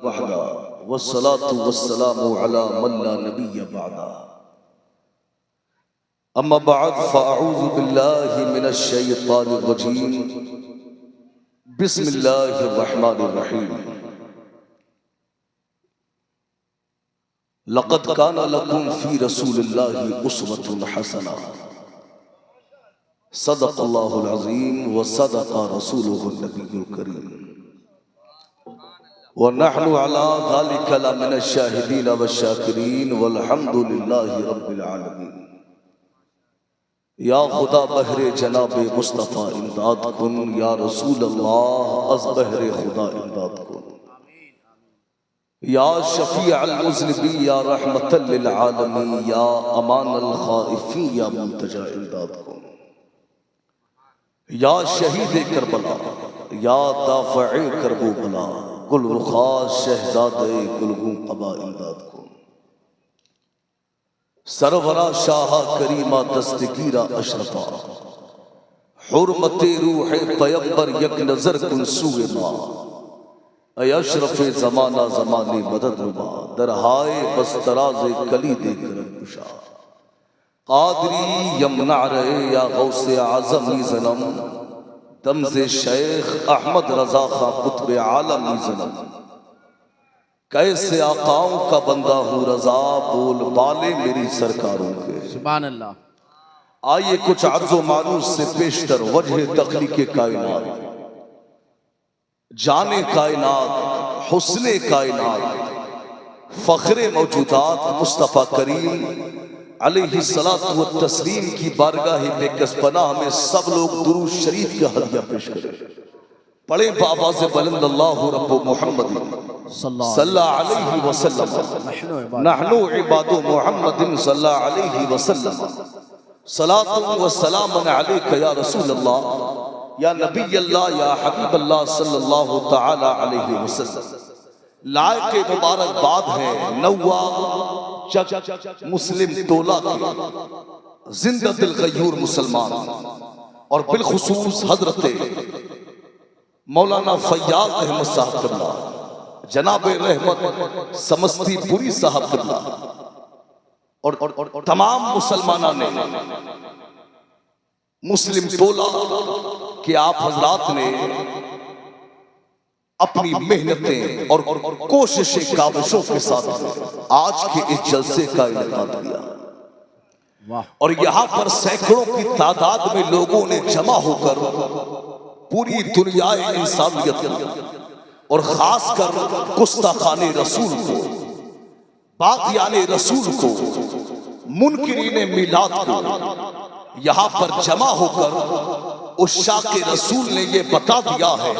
वहदा वस्सलातु वस्सलामु अला मन ला नबिय्य बअदा अम्मा बअद फ़अऊज़ु बिल्लाहि मिनश शैतानिर रजीम बिस्मिल्लाहिर रहमानिर रहीम लक़द काना लकुम फ़ी रसूलिल्लाहि उस्वतुन हसना सदक़ल्लाहुल अज़ीम व सदक़ रसूलुहुन नबियुल करीम व नहनु अला ज़ालिका लमिनश शाहिदीन वश्शाकिरीन वल्हम्दुलिल्लाहि रब्बिल आलमीन। या खुदा बहरे जनाबे मुस्तफ़ा इमदाद कुन, या रसूल अल्लाह अज़ बहरे खुदा इमदाद कुन, या शफ़ी अल मुज़निबी या रहमतल लिल आलमीन, या अमान अल खाइफीन या मुंतजा इमदाद कुन, या शहीद करबला या दाफ़े करबो बला, गुल रुखा शहजादे गुलगू क़बा इमदाद कुन, सरवरा शाह करीमा दस्तगीरा अशरफा, हुर्मते रूह पैगंबर यक नजर कुन सूए मा, ऐ अशरफे ज़माना ज़माने मदद नुमा, दरहाए बस्तराज़े कली दे करम कुशा, क़ादरी यमना रहे या गौसे आज़म ज़नम, दमज़े शेख अहमद रज़ा खां कुतुब आलम ज़नम, कैसे आकाओं का बंदा हूँ रज़ा, बोल बाले मेरी सरकारों के। सुभान अल्लाह। आइए कुछ अर्ज़ो मारूफ से पेशतर वजह तख्लीक़े कायनात, जाने कायनात, हुस्ने कायनात, फ़ख्रे मौजूदात मुस्तफ़ा करीम अलैहिस्सलातु व तस्लीम की बारगाह में कसपनाह में सब लोग दुरूद शरीफ का हदिया पेश करें। पढ़े बावाज़ बुलंद अल्लाहु रब्बु मुहम्मद सल्लल्लाहु अलैहि वसल्लम, नहनु इबादु मुहम्मदिन सल्लल्लाहु अलैहि वसल्लम, सलातु व सलामुन अलैका या रसूल अल्लाह या नबी अल्लाह या हबीब अल्लाह सल्लल्लाहु तआला अलैहि वसल्लम। लायक मुबारकबाद है नौवा मुस्लिम टोला के जिंदा दिल गयूर मुसलमान और बिलखुसूस हजरत मौलाना फैयाज अहमद साहब क़िबला, जनाब रहमत समस्तीपुरी साहब क़िबला और तमाम मुसलमाना ने मुस्लिम टोला के आप हजरात ने अपनी मेहनतें और कोशिशें काविशों के साथ आज के इस जलसे का इनेकाद किया और यहाँ पर सैकड़ों की तादाद में लोगों ने जमा होकर पूरी दुनिया इंसानियत और खासकर गुस्ताखाने रसूल को, बाग़ियाने रसूल को, मुनकिरीने मिलाद को यहाँ पर जमा होकर उस शाके रसूल ने ये बता दिया है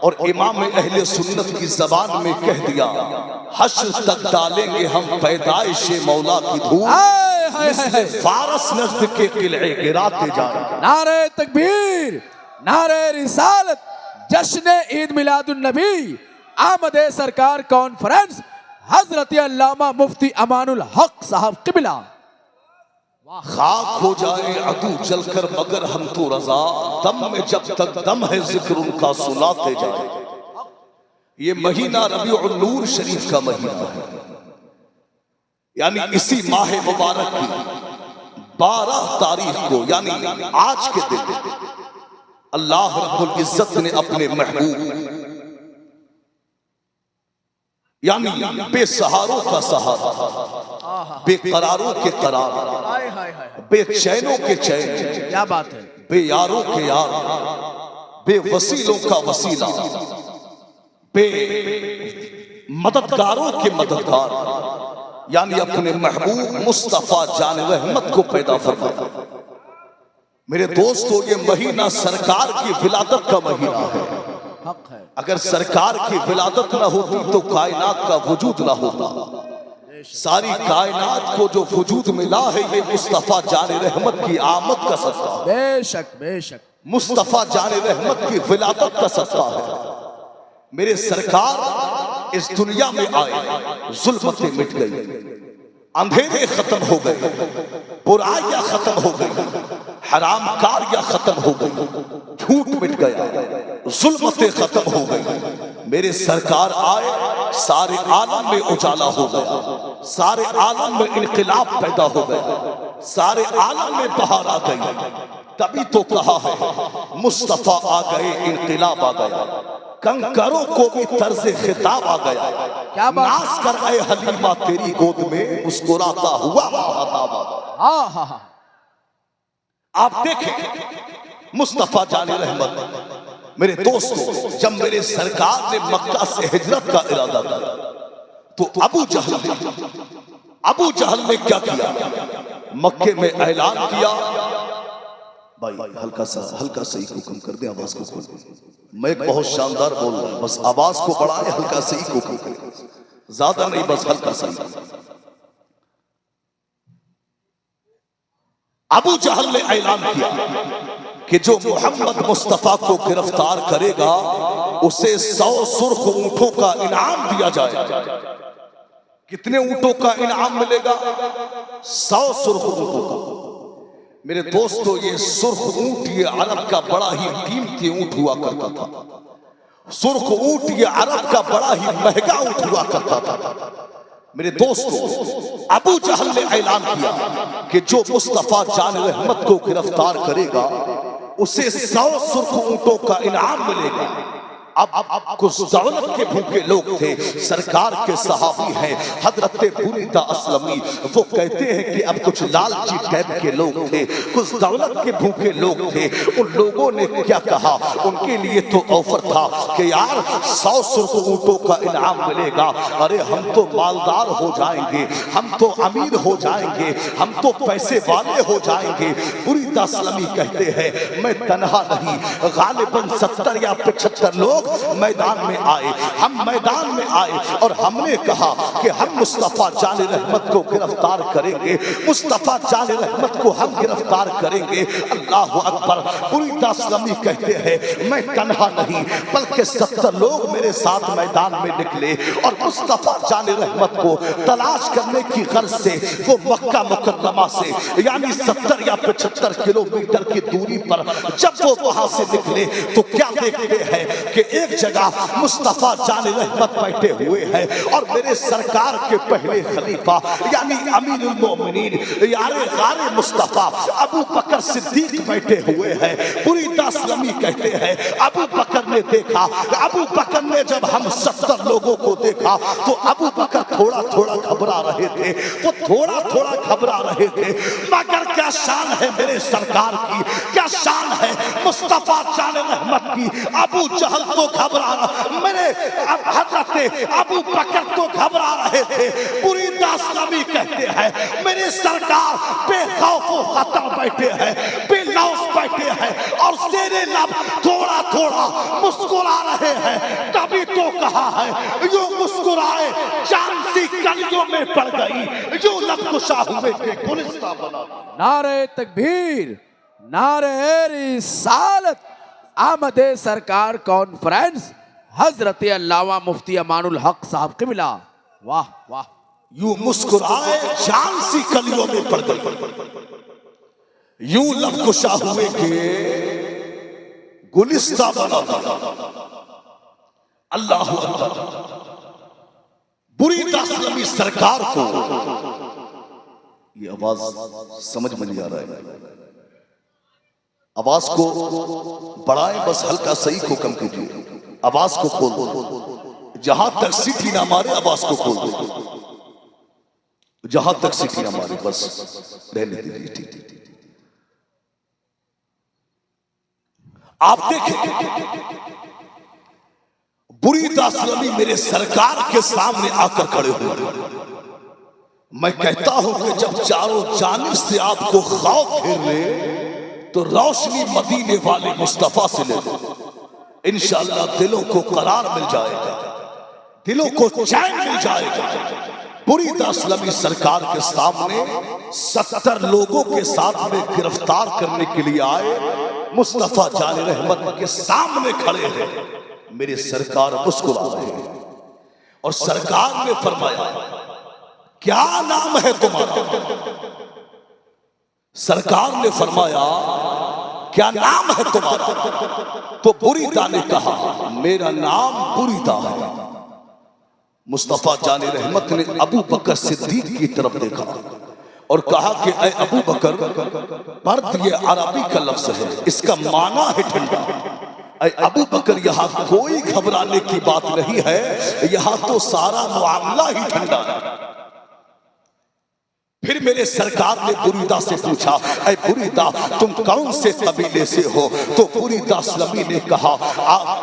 और इमाम अहले सुन्नत की ज़बान में कह दिया, हश्र तक डालेंगे हम पैदाइशे मौला की धूल, फारस नज़्द के किले गिराते जाएंगे। नारे तकबीर, नारे रिसालत, जश्न ईद मिलादुन नबी, आमदे सरकार कॉन्फ्रेंस, हजरत अल्लामा मुफ्ती अमानुल हक साहब क़िबला। खाक हो जाए अदू चलकर मगर हम तो रजा, दम में जब तक दम है जिक्र उनका सुनाते जाए। ये महीना रबीउल नूर शरीफ का महीना है, यानी इसी माह मुबारक की 12 तारीख को, यानी आज के दिन अल्लाह रब्बुल इज्जत ने अपने महबूब यानी बेसहारों का सहारा, बेकरारों के करार, बेचैनों के चैन, क्या बात है, बेयारों के यार, बेवसीलों का वसीला, बे मददगारों के मददगार, यानी अपने महबूब मुस्तफ़ा जान रहमत को पैदा फरमाया। मेरे दोस्तों, ये महीना सरकार की विलादत का महीना है। अगर सरकार की विलादत न होती तो कायनात का वजूद न होता। सारी कायनात को जो वजूद मिला है ये मुस्तफ़ा जान रहमत की आमद का सदका है। बेशक बेशक मुस्तफ़ा जान रहमत की विलादत का सदका है। मेरे सरकार इस दुनिया में आए, जुल्मतें मिट गई, अंधेरे खत्म हो गए, बुराइयां खत्म हो गई, हराम कारियां खत्म हो गई, झूठ मिट गया, जुल्मतें खत्म हो गई, मेरे सरकार आए, सारे आलम में उजाला हो गया, सारे आलम में इनकलाब पैदा हो गया, सारे आलम में बहार आ गई। तभी तो कहा है मुस्तफा आ गए, इनकलाब आ गया, कंकरों को भी तर्ज खिताब आ गया। क्या बात, नाज कर ऐ हलीमा तेरी गोद में मुस्कुराता हुआ महाताब आ गया। हाँ हाँ हाँ। आप देखें मुस्तफा जाने रहमत, मेरे दोस्तों, जब मेरे सरकार ने मक्का से हिजरत का इरादा किया तो अबू जहल ने क्या किया? मक्के में ऐलान किया, भाई हल्का सा ही को कम कर दे, आवाज को खोल दे। मैं एक बहुत शानदार बोल रहा हूं, बस आवाज को बढ़ाए, हल्का से ही को कम करे, ज्यादा नहीं, बस हल्का सा। अबू जहल ने ऐलान किया कि जो मोहम्मद मुस्तफा को गिरफ्तार करेगा उसे 100 सुर्ख ऊंटों का इनाम दिया जाएगा। कितने ऊंटों का इनाम मिलेगा? 100 सुर्ख ऊंटों का। मेरे दोस्तों, ये सुर्ख ऊंट ये अरब का बड़ा ही कीमती ऊंट हुआ करता था। सुर्ख ऊंट ये अरब का बड़ा ही महंगा ऊंट हुआ करता था। मेरे दोस्तों, अबू जहल ने ऐलान किया कि जो मुस्तफा जान रहमत को गिरफ्तार करेगा उसे 100 सुर्ख ऊंटों का इनाम मिलेगा। अब कुछ दौलत के भूखे लोग थे, सरकार के सहाबी हैं हजरत बुरीदा असलमी, वो कहते हैं कि अब कुछ लालची टाइप के लोग थे, कुछ दौलत के भूखे लोग थे। उन लोगों ने क्या कहा, उनके लिए तो ऑफर था कि यार 100 सुर्ख ऊंटों का इनाम मिलेगा, अरे हम तो मालदार हो जाएंगे, हम तो अमीर हो जाएंगे, हम तो पैसे वाले हो जाएंगे। बुरीदा असलमी कहते हैं मैं तन्हा नहीं, गालिबन 70 या 75 लोग मैदान में आए, हम मैदान में आए और हमने कहा कि हम मुस्तफा जाने रहमत को गिरफ्तार करेंगे, मुस्तफा जाने रहमत को हम गिरफ्तार करेंगे। अल्लाह अकबर। बुरीदा असलमी कहते हैं मैं तन्हा नहीं बल्कि 70 लोग मेरे साथ मैदान में निकले और मुस्तफा जाने रहमत को तलाश करने की गर्ज से वो मक्का मुकर्रमा से यानी 70 या 75 किलोमीटर की दूरी पर जब वो वहां से निकले तो क्या देखते हैं कि एक जगह मुस्तफा जाने रहमत बैठे हुए हैं और मेरे सरकार के पहले खलीफा यानी अमीरुल मोमिनीन यारे गारे मुस्तफा अबू बकर सिद्दीक बैठे हुए हैं। बुरीदा असलमी कहते हैं अबू बकर ने देखा, अबू बकर ने जब हम 70 लोगों को देखा तो अबू बकर थोड़ा थोड़ा घबरा रहे थे, वो थोड़ा थोड़ा घबरा रहे थे। मगर क्या शान है मेरे सरकार की, क्या शान है मुस्तफा जाने रहमत की। अबू जहल तो घबरा रहा, मेरे हजरत अबू बकर तो घबरा रहे थे। बुरीदा असलमी कहते हैं मेरे सरकार बेखौफ खतर बैठे हैं, बेलौस बैठे हैं और शेरे लब थोड़ा थोड़ा मुस्कुरा रहे हैं। तभी तो कहा है यो मुस्कुराए जान सी कलियों में पड़ गई, यो लब कुशा हुए के गुलिस्तां बना। नारे तकबीर, नारे रिसालत, आमदे सरकार कॉन्फ्रेंस, हजरत अल्लामा मुफ्ती अमानुल हक साहब क़िबला। वाह वाह। यूं मुस्कुराए जान सी कलियों में पड़ गई, यूं लब कुशा हुए के गुलिस्तां बना। अल्लाह बुरीदा असलमी सरकार को ये आवाज समझ में नहीं आ रहा है, आवाज को बढ़ाएं, बस हल्का सही को कम कीजिए, आवाज को खोल दो, जहां तक सीटी ना मारे आवाज को खोल दो, जहां तक सीटी ना मारे बस रहने दीजिए। ठीक आप देखें बुरीदा असलमी मेरे सरकार के सामने आकर खड़े हुए। मैं कहता हूं कि जब चारों जानिब से आपको खौफ घेर ले तो रोशनी मदीने वाले मुस्तफा से ले लो, इंशाअल्लाह दिलों को करार मिल जाएगा, दिलों को चैन मिल जाएगा। बुरीदा असलमी सरकार के सामने 70 लोगों के साथ में गिरफ्तार करने के लिए आए, मुस्तफा जाने रहमत के सामने खड़े हैं, मेरे सरकार मुस्कुरा रहे हैं और सरकार ने फरमाया क्या नाम है तुम्हारा? सरकार ने फरमाया क्या नाम है तुम्हारा? तो बुरीदा ने कहा मेरा नाम बुरीदा है। मुस्तफा जान रहमत ने अबू बकर सिद्दीक की तरफ देखा और कहा कि ऐ अबू बकर, बर्द ये अरबी का लफ्ज है, इसका माना है ठंडा। ऐ अबू बकर, यहाँ कोई घबराने की बात नहीं है, यहाँ तो सारा मामला ही ठंडा है। फिर मेरे सरकार ने बुरीदा से पूछा, ऐ बुरीदा तुम कौन से कबीले से हो? तो बुरीदा असलमी ने कहा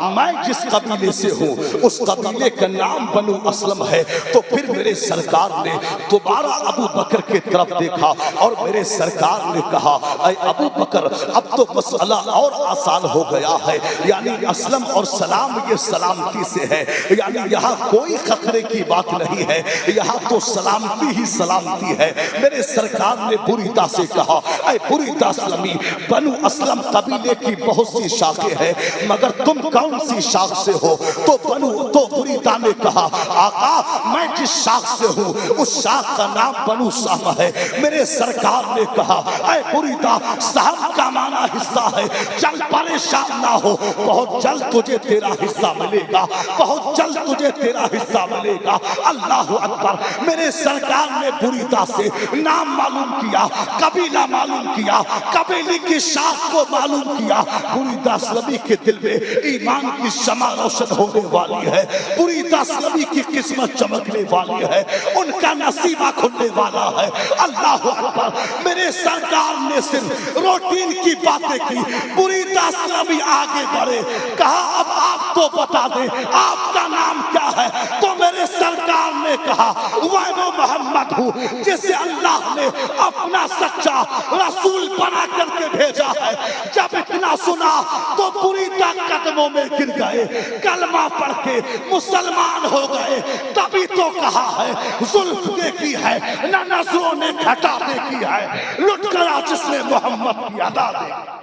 मैं जिस कबीले से हूँ उस कबीले का नाम बनु असलम है। तो फिर मेरे सरकार ने दोबारा अबू बकर की तरफ देखा और मेरे सरकार ने कहा ऐ अबू बकर, अब तो मसला और आसान हो गया है, यानी असलम और सलाम ये सलामती से है, यानी यहाँ कोई खतरे की बात नहीं है, यहाँ तो सलामती ही सलामती है। मेरे सरकार ने बुरीदा से कहा ऐ बुरीदा असलमी, बनु असलम कबीले की बहुत सी शाखें हैं, मगर तुम कौन सी शाख से हो? तो बुरीदा ने कहा आका, मैं जिस शाख से हूँ उस शाख का नाम बनु सामा है। मेरे सरकार ने कहा ऐ बुरीदा, साहब का माना हिस्सा है, चल परेशान ना हो, बहुत जल्द तुझे तेरा हिस्सा मिलेगा, बहुत जल्द तुझे तेरा हिस्सा मिलेगा। अल्लाह अकबर। मेरे सरकार ने बुरीदा से नाम मालूम किया, कबीला मालूम किया, कबीले की शाख को मालूम किया। बुरीदा असलमी के दिल में ईमान की शमा रोशन होने वाली है, बुरीदा असलमी की किस्मत चमकने वाली है, उनका नसीबा खुलने वाला है। अल्लाह अकबर। मेरे सरकार ने सिर्फ रूटीन की बातें की, बुरीदा असलमी आगे बढ़े, कहा अब आप तो बता दें आपका नाम क्या है? तो मेरे सरकार ने कहा मैं वो मोहम्मद हूँ जिसे अल्लाह ने अपना सच्चा रसूल बना करके भेजा है। जब इतना सुना तो बुरीदा कदमों में गिर गए, कलमा पढ़ के मुसलमान हो गए। तभी तो कहा है जुल्फ देखी है न नजरों ने घटा देखी है, लुट गया जिसने मोहम्मद की अदा देखी।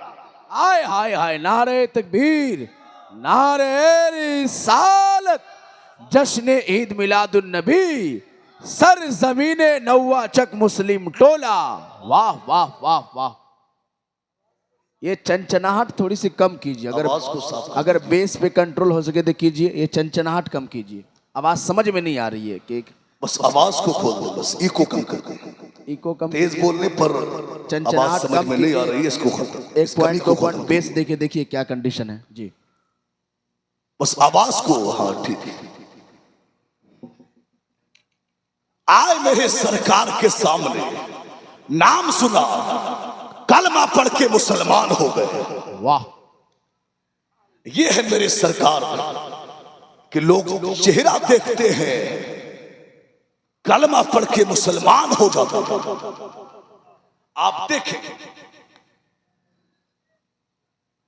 हाय हाय हाय, नारे तकबीर, नारे रिसालत, जश्न ईद मिलादुन नबी, सर जमीने नौवा चक मुस्लिम टोला। वाह वाह वाह वाह। ये चंचनाहट थोड़ी सी कम कीजिए, अगर बेस पे कंट्रोल हो सके तो कीजिए, ये चंचनाहट कम कीजिए, आवाज समझ में नहीं आ रही है कि बस आवाज को खोल दो, बस इको कम कर दो, इको कम, तेज बोलने पर चंचनाहट समझ में नहीं आ रही है, इसको एक पॉइंट को पॉइंट बेस देखिए, देखिए क्या कंडीशन है जी, बस आवाज को। हाँ ठीक है। आए मेरे सरकार के सामने, नाम सुना, कलमा पढ़ के मुसलमान हो गए। वाह। ये है मेरे सरकार के लोग चेहरा देखते हैं, कलमा पढ़ के मुसलमान हो जाते हैं। आप देखें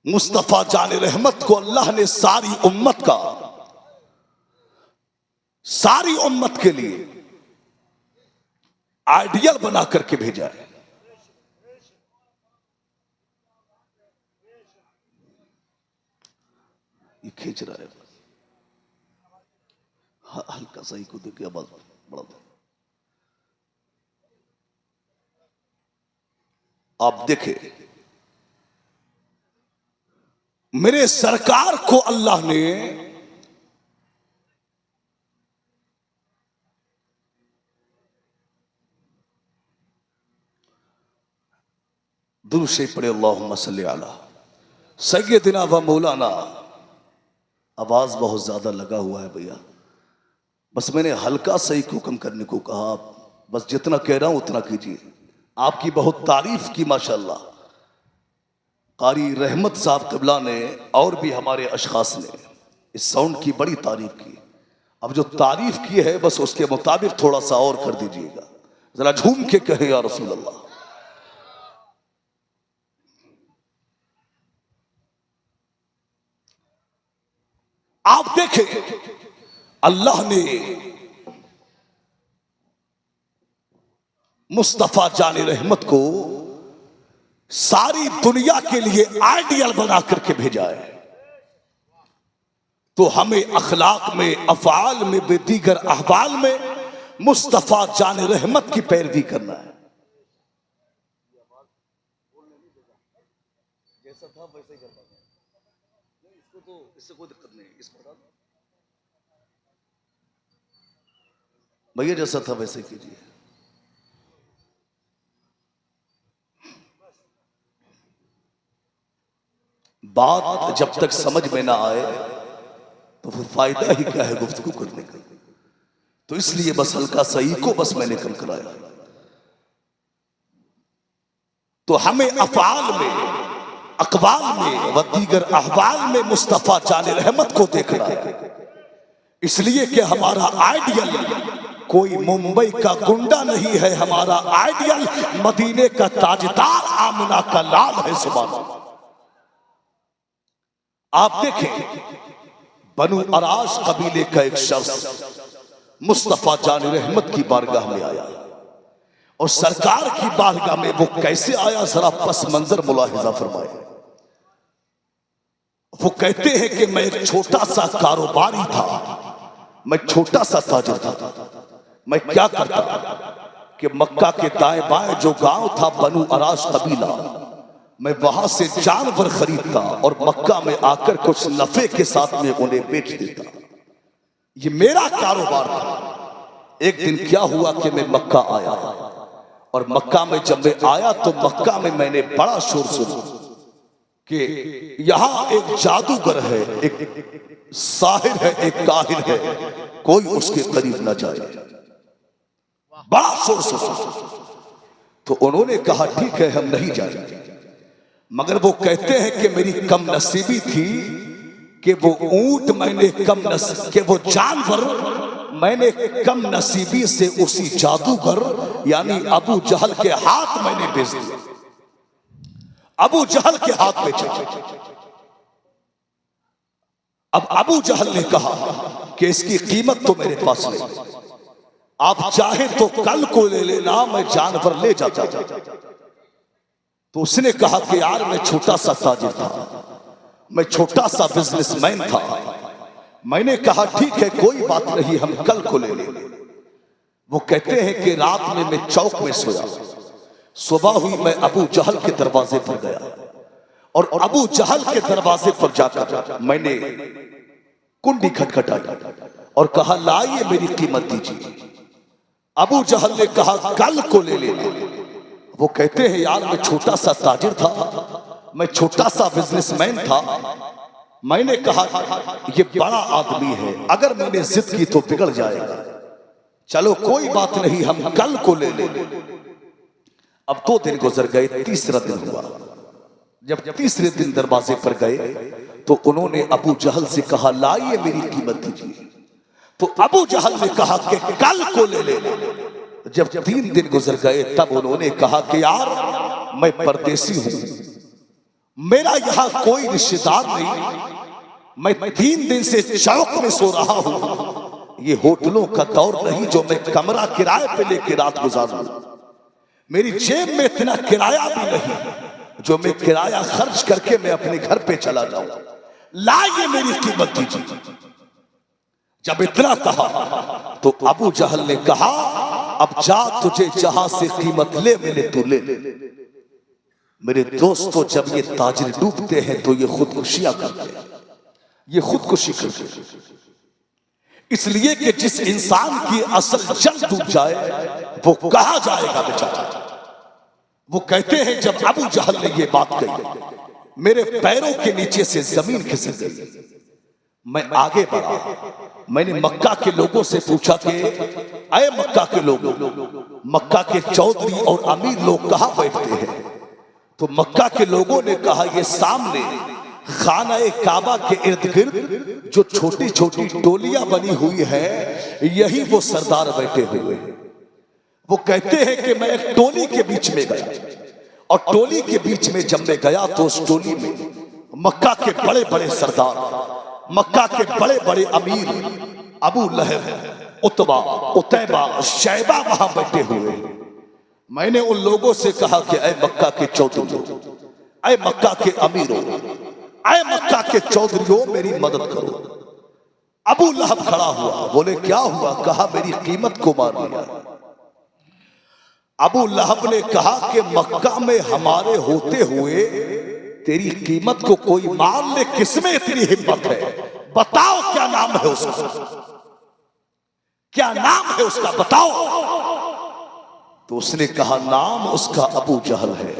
मुस्तफा जान रहमत को अल्लाह ने सारी उम्मत के लिए आइडियल बना करके भेजा है। ये खींच रहा है, हल्का सा ही को देखिए, आवाज बढ़ा दो। आप देखें मेरे सरकार को अल्लाह ने दुरूद शरीफ पढ़े, अल्लाहुम्मा सल्ली अला सय्यदिना व मौलाना। आवाज बहुत ज्यादा लगा हुआ है भैया, बस मैंने हल्का सा ही हुक्म करने को कहा, बस जितना कह रहा हूं उतना कीजिए। आपकी बहुत तारीफ की माशाअल्लाह, कारी रहमत साहब क़िबला ने और भी हमारे अशखास ने इस साउंड की बड़ी तारीफ की। अब जो तारीफ की है बस उसके मुताबिक थोड़ा सा और कर दीजिएगा, जरा झूम के कहे या रसूल अल्लाह। आप देखें अल्लाह ने मुस्तफा जाने रहमत को सारी दुनिया के लिए आइडियल बना करके भेजा है। तो हमें अखलाक में, अफआल में, बेदीगर अहवाल में मुस्तफा जाने रहमत की पैरवी करना है। वैसे ही करवा नहीं, इसको तो इससे कोई दिक्कत नहीं, इसको बता दो भैया, जैसा था वैसे कीजिए। बात जब तक समझ में ना आए तो फिर फायदा ही क्या है गुफ्तगू करने का। तो इसलिए बस हल्का सही को बस मैंने कल कराया। तो हमें अफआल में, अकवाल में व दीगर अहवाल में मुस्तफा जाने रहमत को देखना है। इसलिए कि हमारा आइडियल कोई मुंबई का गुंडा नहीं है, हमारा आइडियल मदीने का ताजदार आमना का लाल है। सुभान अल्लाह। आप देखें, बनु अराश कबीले का एक शख्स मुस्तफा जाने रहमत की बारगाह में आया और सरकार की बारगाह में वो कैसे आया, जरा पस मंजर मुलाहिजा फरमाए। वो कहते हैं कि मैं एक छोटा सा कारोबारी था, मैं छोटा सा ताजिर था। मैं क्या करता कि मक्का के दाएं बाएं जो गांव था बनु अराश कबीला, मैं वहां से जानवर खरीदता और मक्का में आकर कुछ नफे के साथ में उन्हें बेच देता। ये मेरा कारोबार था। एक दिन क्या हुआ कि मैं मक्का आया और मक्का में जब मैं आया तो मक्का में मैंने बड़ा शोर सुना कि यहां एक जादूगर है, एक साहिर है, एक काहिर है, कोई उसके करीब न जाए। बड़ा शोर सुना। तो उन्होंने कहा ठीक है हम नहीं जाएंगे, मगर वो कहते हैं कि मेरी कम नसीबी थी कि वो ऊंट मैंने कम कि वो जानवर मैंने कम नसीबी से उसी जादूगर यानी अबू जहल के हाथ मैंने बेच दिया। अबू जहल के हाथ बेचा। अब अबू जहल ने कहा कि इसकी कीमत तो मेरे पास नहीं, आप चाहे तो कल को ले लेना, मैं जानवर ले जाता। तो उसने कहा कि यार मैं छोटा सा ताजिर था, मैं छोटा सा बिजनेसमैन था। मैंने कहा ठीक है कोई बात नहीं, हम कल को ले लेंगे। वो कहते हैं कि रात में मैं चौक में सोया, सुबह हुई मैं अबू जहल के दरवाजे पर गया और अबू जहल के दरवाजे पर जाकर मैंने कुंडी खटखटाई और कहा लाइए मेरी कीमत दीजिए। अबू जहल ने कहा कल को ले लेना। वो कहते हैं यार मैं छोटा सा ताजिर था, मैं छोटा सा बिजनेसमैन था। मैंने कहा ये बड़ा आदमी है, अगर मैंने जिद की तो बिगड़ जाएगा, चलो कोई बात नहीं हम कल को ले लेंगे। अब 2 दिन गुजर गए, तीसरा दिन हुआ। जब तीसरे दिन दरवाजे पर गए तो उन्होंने अबू जहल से कहा लाइए मेरी कीमत दीजिए। तो अबू जहल ने कहा कि कल को ले लेना। जब 3 दिन गुजर गए तब उन्होंने कहा कि यार मैं परदेसी हूं, मेरा यहां कोई रिश्तेदार नहीं, मैं 3 दिन से चौक में सो रहा हूं। ये होटलों का दौर नहीं जो मैं कमरा किराए पे लेके रात गुजारूं। मेरी जेब में इतना किराया भी नहीं जो मैं किराया खर्च करके मैं अपने घर पे चला जाऊं। लाइए मेरी कीमत दीजिए। जब इतना कहा तो अबू जहल ने कहा अब जा, तुझे जहां से कीमत ले मैंने तू ले। मेरे दोस्तों जब ये ताजिर डूबते हैं तो ये खुदकुशियां करते हैं, ये खुदकुशी करते हैं। इसलिए कि जिस इंसान की असल जंग डूब जाए वो कहा जाएगा बेचारा। वो कहते हैं जब अबू जहल ने ये बात कही मेरे पैरों के नीचे से जमीन खिसक गई। मैं आगे बढ़ा, मैंने मक्का के लोगों से पूछा कि अय मक्का के लोगों, मक्का के चौधरी और अमीर लोग कहां बैठते हैं? तो मक्का के लोगों ने कहा ये सामने खाना काबा के इर्द गिर्द जो छोटी छोटी टोलियां बनी हुई है यही वो सरदार बैठे हुए हैं। वो कहते हैं कि मैं एक टोली के बीच में गया और टोली के बीच में जब मैं गया तो उस टोली में मक्का के बड़े बड़े सरदार, मक्का के बड़े बड़े अमीर अबू लहब, उतबा, उतैबा, शैबा वहां बैठे हुए। मैंने उन लोगों से कहा कि ऐ मक्का के चौधरी, ऐ मक्का के अमीरों, ऐ मक्का के चौधरियों मेरी मदद करो। अबू लहब खड़ा हुआ, बोले क्या हुआ? कहा मेरी कीमत को मार लिया। अबू लहब ने कहा कि मक्का में हमारे होते हुए तेरी कीमत को कोई मान ले, किसमें इतनी हिम्मत है? बताओ क्या नाम है उसका, क्या नाम है उसका, बताओ। तो उसने कहा नाम उसका अबू जहल है।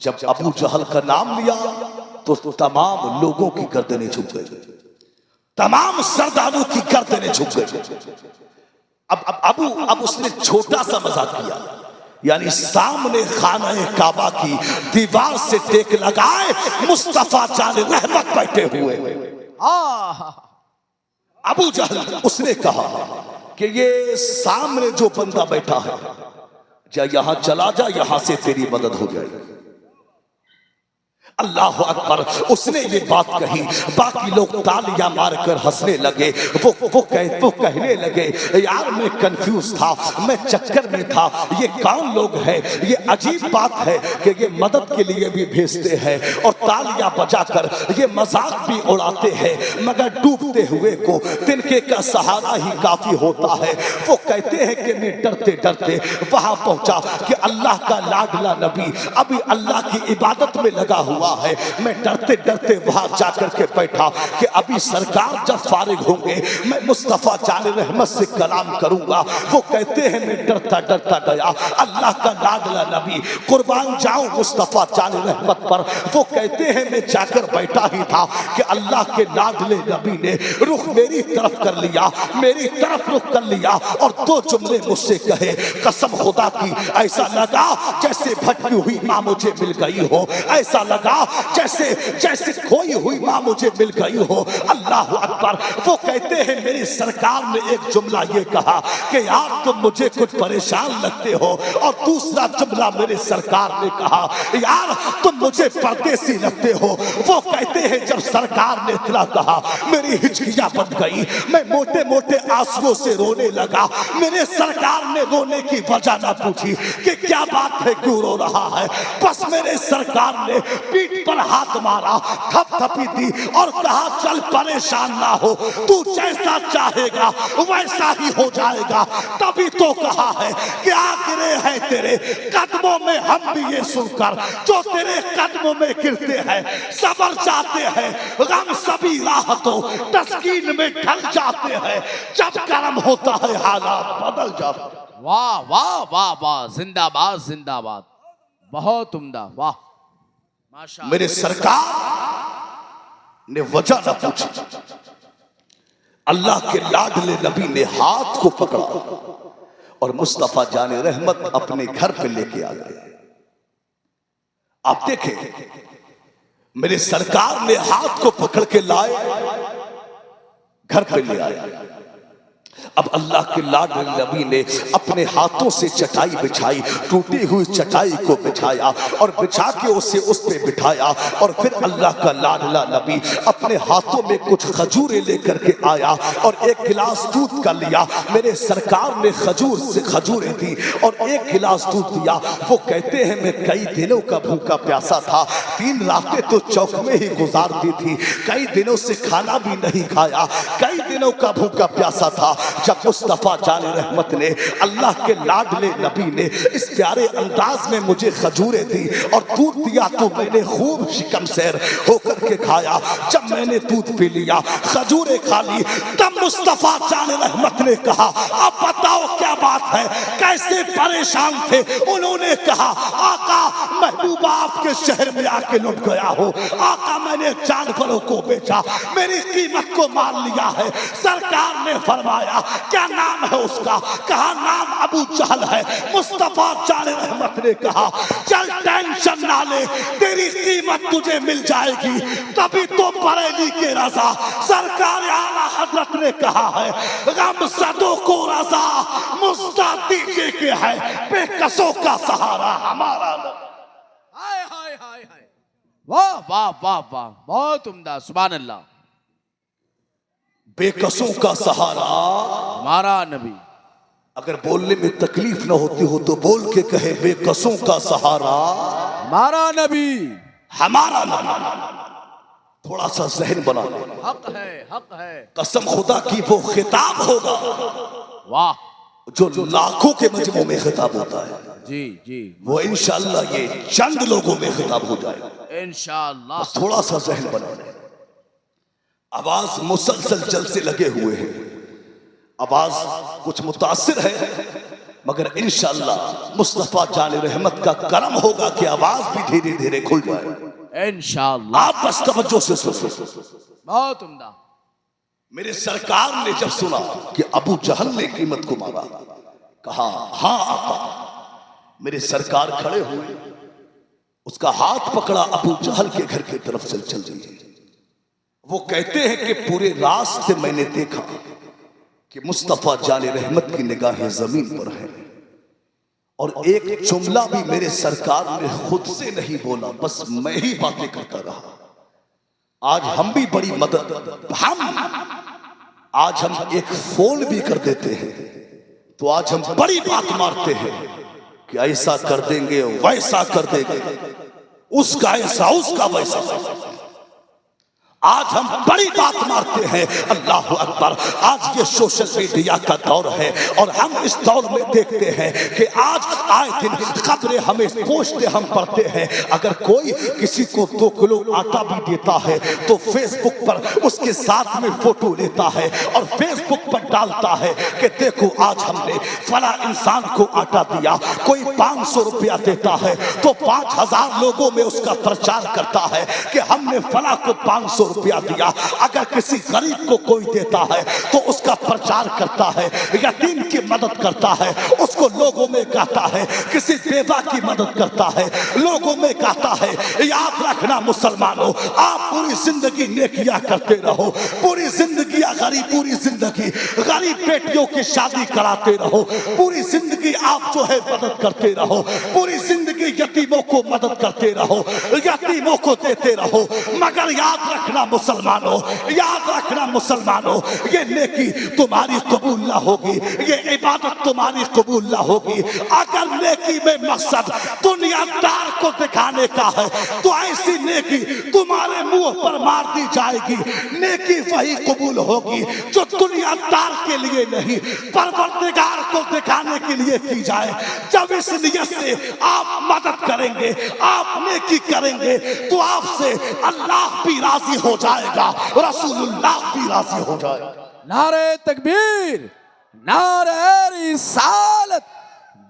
जब अबू जहल का नाम लिया तो तमाम लोगों की गर्दनें झुक गई, तमाम सरदारों की गर्दनें झुक गई। अब उसने छोटा सा मजाक किया, यानी सामने खाना काबा की दीवार से टेक लगाए मुस्तफा जाने रहमत बैठे हुए अबू जहल, उसने कहा कि ये सामने जो बंदा बैठा है, जा यहां चला जा, यहां से तेरी मदद हो जाएगी। अल्लाह अकबर, उसने ये बात कही, बाकी लोग तालियां मारकर हंसने लगे। वो कहने लगे यार मैं कंफ्यूज था, मैं चक्कर में था, ये कौन लोग हैं? ये अजीब बात है कि ये मदद के लिए भी भेजते हैं और तालियां बजाकर ये मजाक भी उड़ाते हैं, मगर डूबते हुए को तिनके का सहारा ही काफी होता है। वो कहते हैं कि मैं डरते डरते वहां पहुंचा कि अल्लाह का लाडला नबी अभी अल्लाह की इबादत में लगा हुआ है। मैं डरते डरते वहां जाकर के बैठा कि अभी सरकार जब फारिग होंगे मैं मुस्तफा जाने रहमत से कलाम करूंगा। वो कहते हैं मैं डरता डरता गया, अल्लाह का लाडला नबी कुर्बान जाऊं मुस्तफा जाने रहमत पर। वो कहते हैं मैं जाकर बैठा ही था कि अल्लाह के लाडले नबी ने रुख मेरी तरफ कर लिया, मेरी तरफ रुख कर लिया और दो जुमले मुझसे कहे, कसम खुदा की ऐसा लगा जैसे भटकी हुई मां मुझे मिल गई हो, ऐसा लगा जैसे खोई हुई मां मुझे मिल गई हो। अल्लाह अकबर। वो कहते हैं मेरी सरकार ने एक जुमला ये कहा कि यार तुम मुझे कुछ परेशान लगते हो, और दूसरा जुमला मेरे सरकार ने कहा यार तुम मुझे परदेसी लगते हो। वो कहते हैं जब सरकार ने इतना कहा मेरी हिचकियां बन गई, मैं मोटे मोटे आंसुओं से रोने लगा। मेरे सरकार ने रोने की वजह ना पूछी कि क्या बात है, क्यों रो रहा है, बस मेरे सरकार ने पीठ पर हाथ मारा, थपथपी दी और कहा चल परेशान ना हो, तू जैसा चाहेगा वैसा ही हो जाएगा। तभी तो कहा है कि आखिरे है तेरे कदमों में, हम भी ये सुनकर जो तेरे कदमों में गिरते हैं सबर जाते हैं, गम सभी राहतों तस्कीन में ढल जाते हैं, जब कर्म होता है हालात बदल जाते हैं। वाह वाह वाह वाह, जिंदाबाद जिंदाबाद, बहुत उम्दा, वाह माशाअल्लाह। मेरे सरकार ने वजह न पूछी, अल्लाह के लाडले नबी ने हाथ को पकड़ा और मुस्तफा जाने रहमत अपने घर पे लेके आ गए। आप देखें मेरे सरकार ने हाथ को पकड़ के लाए, घर पे ले आए। अब अल्लाह के लाडले नबी ने अपने हाथों से चटाई बिछाई, टूटी हुई चटाई को बिछाया और बिछा के उसे उस पे बिठाया, और फिर अल्लाह का लाडला नबी अपने हाथों में कुछ खजूरें लेकर के आया और एक गिलास दूध का लिया। मेरे सरकार ने खजूर से खजूरें दी और एक गिलास दूध दिया। वो कहते हैं मैं कई दिनों का भूखा प्यासा था, 3 रातें तो चौक में ही गुजार दी थी, कई दिनों से खाना भी नहीं खाया, कई दिनों का भूखा प्यासा था। जब मुस्तफा जाने रहमत ने, अल्लाह के लाडले नबी ने इस प्यारे अंदाज में मुझे खजूरें दी और दूध दिया तो मैंने खूब शिकम सैर होकर के खाया। जब मैंने दूध पी लिया, खजूरें खा ली, तब मुस्तफा जाने रहमत ने कहा अब बताओ क्या बात है, कैसे परेशान थे? उन्होंने कहा आका महबूबा आपके शहर में आके लुट गया हो, आका मैंने जानवरों को बेचा, मेरी कीमत को मान लिया है। सरकार ने फरमाया क्या नाम है उसका? कहा नाम अबू जहल है। मुस्तफा जाने रहमत ने कहा चल टेंशन ना ले, तेरी कीमत तुझे मिल जाएगी, तभी तो बरेली के रजा सरकार आला हजरत ने कहा है गम सदों को रजा मुस्तादी के है, बेकसों का सहारा हमारा। हाय हाय हाय हाय, वाह वाह वाह वाह, बहुत उम्दा, सुभान अल्लाह। बेकसों का सहारा हमारा नबी। अगर बोलने में तकलीफ न होती हो तो बोल के कहे बेकसों का सहारा हमारा नबी, हमारा नबी। थोड़ा सा जहन बना लो, हक है, हक है। कसम खुदा की वो खिताब होगा वाह, जो लाखों के मजमू में खिताब होता है। जी जी वो इंशाअल्लाह ये चंद लोगों में खिताब हो जाएगा। इंशाअल्लाह। बस थोड़ा सा जहन बना लें। आवाज मुसलसल जलसे लगे हुए हैं, आवाज कुछ मुतासिर है, मगर इंशाअल्लाह मुस्तफा जान रहमत का करम होगा कि आवाज भी धीरे धीरे खुल जाए इंशाअल्लाह। आप बस तवज्जो से सुनो। बहुत उम्दा। मेरे सरकार ने जब सुना कि अबू जहल ने कीमत को मारा, कहा हाँ आका। मेरे सरकार खड़े हुए, उसका हाथ पकड़ा, अबू जहल के घर की तरफ से चल दिए। वो कहते हैं कि पूरे रास्ते मैंने देखा कि मुस्तफा जाने रहमत की निगाहें जमीन पर है, और एक जुमला भी मेरे सरकार ने खुद से नहीं बोला, बस मैं ही बातें करता रहा। आज हम भी बड़ी मदद, आज हम एक फोन भी कर देते हैं तो आज हम बड़ी बात मारते हैं कि ऐसा कर देंगे, वैसा कर देंगे, उसका ऐसा, उसका वैसा। आज हम बड़ी बात मारते हैं। अल्लाह अकबर। आज ये सोशल मीडिया का दौर है और हम इस दौर में देखते हैं कि आज आए दिन खबरें हमें पोस्टें हम पढ़ते हैं। अगर कोई किसी को 2 किलो आटा भी देता है तो फेसबुक पर उसके साथ में फोटो लेता है और फेसबुक पर डालता है कि देखो आज हमने फला इंसान को आटा दिया। कोई 500 रुपया देता है तो 5000 लोगों में उसका प्रचार करता है कि हमने फला को 500 रुपया दिया। अगर किसी गरीब को कोई देता है तो उसका प्रचार करता है, यतीम की मदद करता है, उसको लोगों में कहता है, किसी बेवा की मदद करता है, लोगों में कहता है। याद रखना मुसलमानों, आप पूरी जिंदगी नेकियां करते रहो, पूरी जिंदगी पूरी जिंदगी गरीब बेटियों की शादी कराते रहो, पूरी जिंदगी आप जो है मदद करते रहो, पूरी जिंदगी यतीमों को मदद करते रहो, यतीमों को देते रहो। मगर याद रखना मुसलमानों, याद रखना मुसलमानों, ये नेकी तुम्हारी कबूल ना होगी, ये इबादत तुम्हारी कबूल ना होगी। अगर नेकी में मकसद दुनियादार को दिखाने का है तो ऐसी नेकी तुम्हारे मुंह पर मार दी जाएगी। नेकी वही कबूल होगी जो दुनियादार के लिए नहीं, परवरदिगार को दिखाने के लिए की जाए। जब इस नियत से आप मदद करेंगे, आप नेकी करेंगे तो आपसे अल्लाह भी राजी हो जाएगा, रसूलुल्लाह भी राजी हो जाएगा। नारे तकबीर, नारे रिसालत,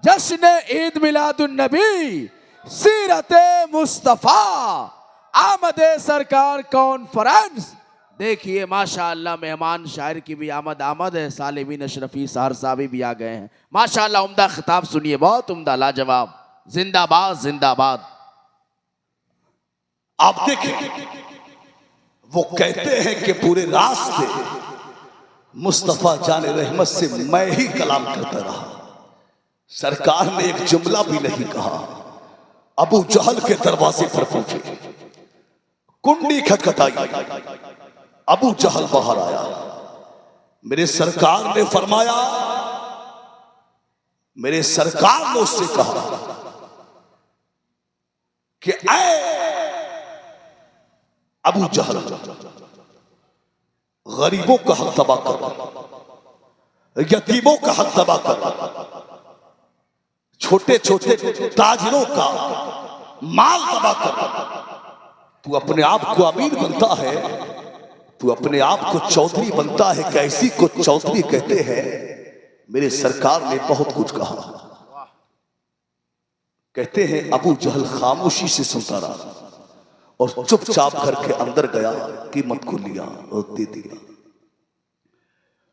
जश्न ईद मिलादुन नबी, सीरते मुस्तफा, आमदे सरकार कॉन्फ्रेंस। देखिए माशाअल्लाह मेहमान शायर की भी आमद है, सालिमीन अशरफी सहर साहब भी आ गए हैं। माशाअल्लाह उम्दा खिताब सुनिए, बहुत उम्दा, लाजवाब। जिंदाबाद जिंदाबाद। आप देखें, वो कहते हैं कि पूरे रास्ते मुस्तफा जाने रहमत से मैं ही कलाम करता रहा, सरकार ने एक जुमला भी नहीं कहा। अबू जहल के दरवाजे पर पहुंचे, कुंडी खटखटाई, अबू जहल बाहर आया। मेरे सरकार ने फरमाया, मेरे सरकार ने उससे कहा कि ऐ अबू जहल, गरीबों का हक तबाह कर, यतीमों का हक तबाह कर, छोटे छोटे ताजिरों का माल तबाह कर। तू अपने आप को अमीर बनता है, तू अपने आप को चौधरी बनता है, कैसी को चौधरी कहते हैं। मेरे सरकार ने बहुत कुछ कहा। कहते हैं अबू जहल खामोशी से सुनता रहा और चुपचाप घर के अंदर गया, कीमत को लिया और दे दिया।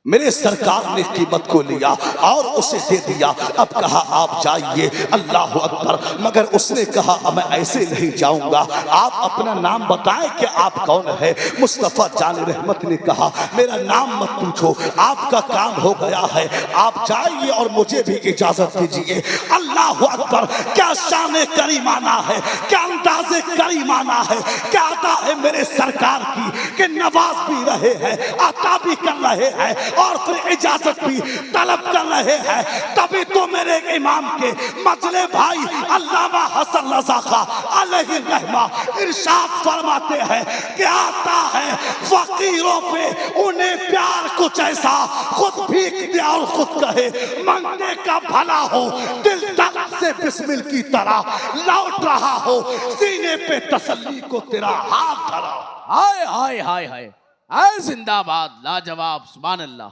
मेरे सरकार ने कीमत को लिया और उसे दे दिया। अब कहा आप जाइए, अल्लाह अकबर। मगर उसने कहा मैं ऐसे नहीं जाऊंगा, आप अपना नाम बताएं कि आप कौन है। मुस्तफा जान रहमत ने कहा मेरा नाम मत पूछो, आपका काम हो गया है, आप जाइए और मुझे भी इजाजत दीजिए। अल्लाह अकबर। क्या शान करीमाना है, क्या अंदाज़े करीमाना है, क्या अदा है मेरे सरकार की कि नवाज भी रहे हैं, अता भी कर रहे हैं और फिर इजाजत भी तलब कर रहे हैं। तभी तो मेरे इमाम के मजले भाई अल्लामा हसन रज़ा खा अलैहि रहमा इरशाद फरमाते हैं कि आता है फकीरों पे उन्हें प्यार कुछ ऐसा, खुद भीख दे और खुद कहे मांगने का भला हो, दिल तख्त से बिस्मिल की तरह लौट रहा हो, सीने पे तसल्ली को तेरा हाथ धरा। हाय हाय हाय हाय हाय, जिंदाबाद, लाजवाब, सुभान अल्लाह,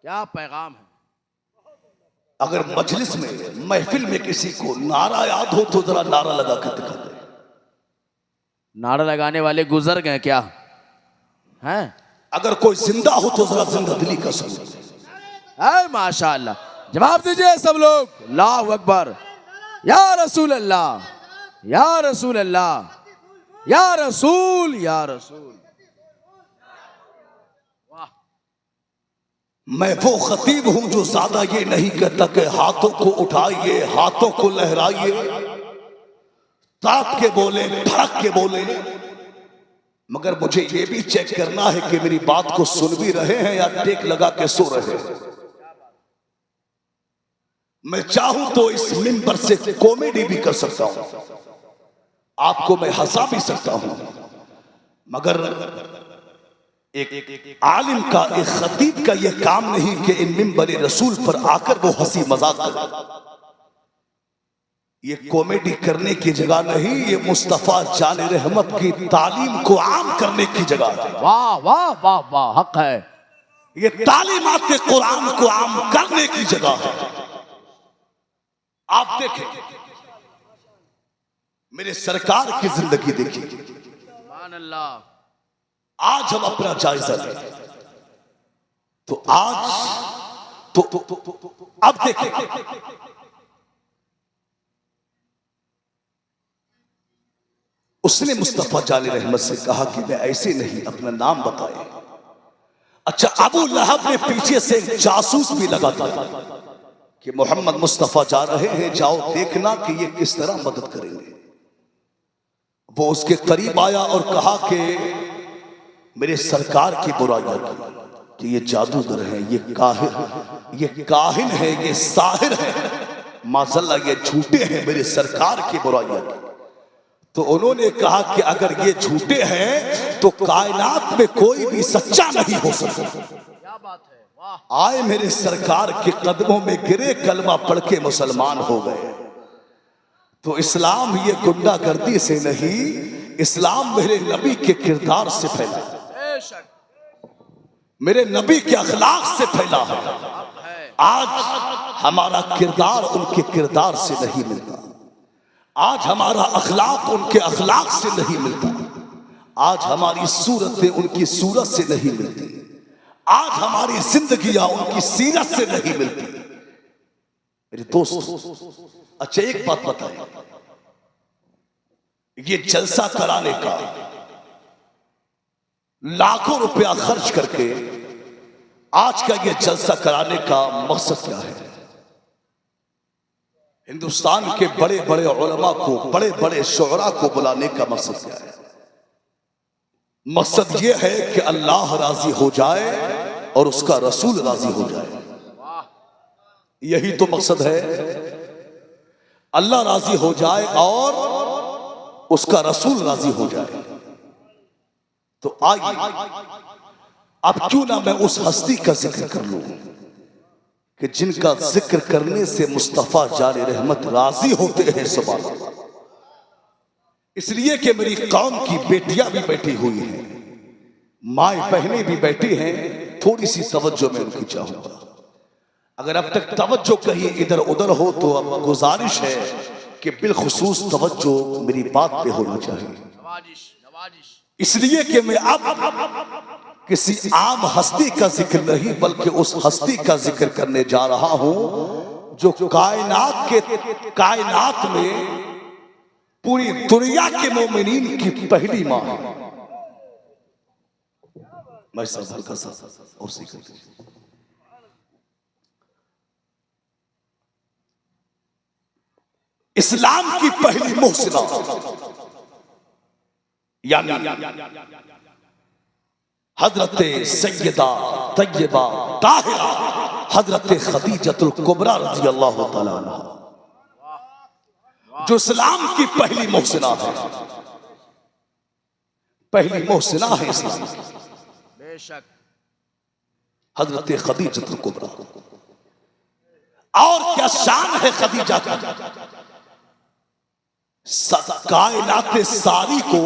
क्या पैगाम है। अगर मजलिस में, महफिल में किसी को नारा याद हो तो जरा नारा लगा कर दिखा दे। नारा लगाने वाले गुजर गए क्या हैं? अगर कोई जिंदा हो तो जरा जिंदा दिली का सबूत। माशाअल्लाह, जवाब दीजिए सब लोग, अल्लाहु अकबर, या रसूल अल्लाह, या रसूल अल्लाह, या रसूल, या रसूल। वाह। मैं वो खतीब हूं जो ज्यादा ये नहीं कहता कि हाथों को उठाइए, हाथों को लहराइए, ताक के बोले, फड़क के बोले, मगर मुझे ये भी चेक करना है कि मेरी बात को सुन भी रहे हैं या टेक लगा के सो रहे हैं। मैं चाहूं तो इस मिंबर से कॉमेडी भी कर सकता हूं, आपको मैं हंसा भी सकता हूं, मगर एक आलिम का, एक खतीब का यह काम नहीं कि इन मिंबर रसूल पर आकर वो हंसी मजाक करे। ये कॉमेडी करने की जगह नहीं, ये मुस्तफा जान रहमत की तालीम को आम करने की जगह है। वाह वाह वाह वाह, हक है। ये तालीमात कुरान को आम करने की जगह है। आप देखें, मेरे सरकार की जिंदगी देखिए, सुभान अल्लाह। आज हम अपना जायजा लें तो आज तो अब देखें, उसने मुस्तफा जाले रहमत से कहा कि मैं ऐसे नहीं, अपना नाम बताए। अच्छा, अबू लहब ने पीछे से जासूस भी लगा था कि मोहम्मद मुस्तफा जा रहे हैं, जाओ देखना कि ये किस तरह मदद करेंगे। वो उसके करीब आया और कहा कि मेरे सरकार की बुराइयां की, कि ये जादूगर है, ये काहिन है, ये साहिर है, माज़अल्लाह ये झूठे हैं, मेरे सरकार की बुराइयां की। तो उन्होंने कहा कि अगर ये झूठे हैं तो कायनात में कोई भी सच्चा नहीं हो सकता। क्या बात है, वाह। आए मेरे सरकार के कदमों में गिरे, कलमा पढ़ के मुसलमान हो गए। तो इस्लाम ये गुंडागर्दी से नहीं, इस्लाम मेरे नबी के किरदार से फैला, मेरे नबी के अखलाक से फैला है। आज हमारा किरदार उनके किरदार से नहीं मिलता, आज हमारा अखलाक उनके अखलाक से नहीं मिलता, आज हमारी सूरतें उनकी सूरत से नहीं मिलती, आज हमारी जिंदगियां उनकी सीरत से नहीं मिलती। मेरे दोस्त, अच्छा एक बात बताएं, ये जलसा कराने का लाखों रुपया खर्च करके आज का ये जलसा कराने का मकसद क्या है? हिंदुस्तान के बड़े बड़े उलमा को, बड़े बड़े शुअरा को बुलाने का मकसद क्या है? मकसद ये है कि अल्लाह राजी हो जाए और उसका रसूल राजी हो जाए। यही तो मकसद है, अल्लाह राजी हो जाए और उसका रसूल राजी हो जाए। तो आइए, अब क्यों ना मैं उस हस्ती का जिक्र कर लूं कि जिनका जिक्र करने से मुस्तफा जाने रहमत राजी होते हैं। सुभान अल्लाह। इसलिए कि मेरी कौम की बेटियां भी बैठी हुई हैं, माए बहनें भी बैठी हैं, थोड़ी सी तवज्जो मैं उनकी चाहूंगा। अगर अब तक तवज्जो कहीं इधर उधर हो तो अब गुजारिश है कि बिलखुसूस तवज्जो मेरी बात पे होना चाहिए। इसलिए कि मैं अब किसी आम हस्ती का जिक्र नहीं बल्कि उस हस्ती का जिक्र करने जा रहा हूं जो कायनात में पूरी दुनिया के मोमिनीन की पहली मां है। मैं सब हल्का सा और जिक्र कीजिए। इस्लाम की पहली मोहसिना यानी हजरत सैयदा तय्यबा ताहिरा हजरत खदीजतुल कुबरा रज़ी अल्लाह तआला अन्हा, जो इस्लाम की पहली मोहसिना है, पहली मोहसिना है इस्लाम की, बेशक हजरत खदीजतुल कुबरा। और क्या शान है खदीजा का, कायनात सारी को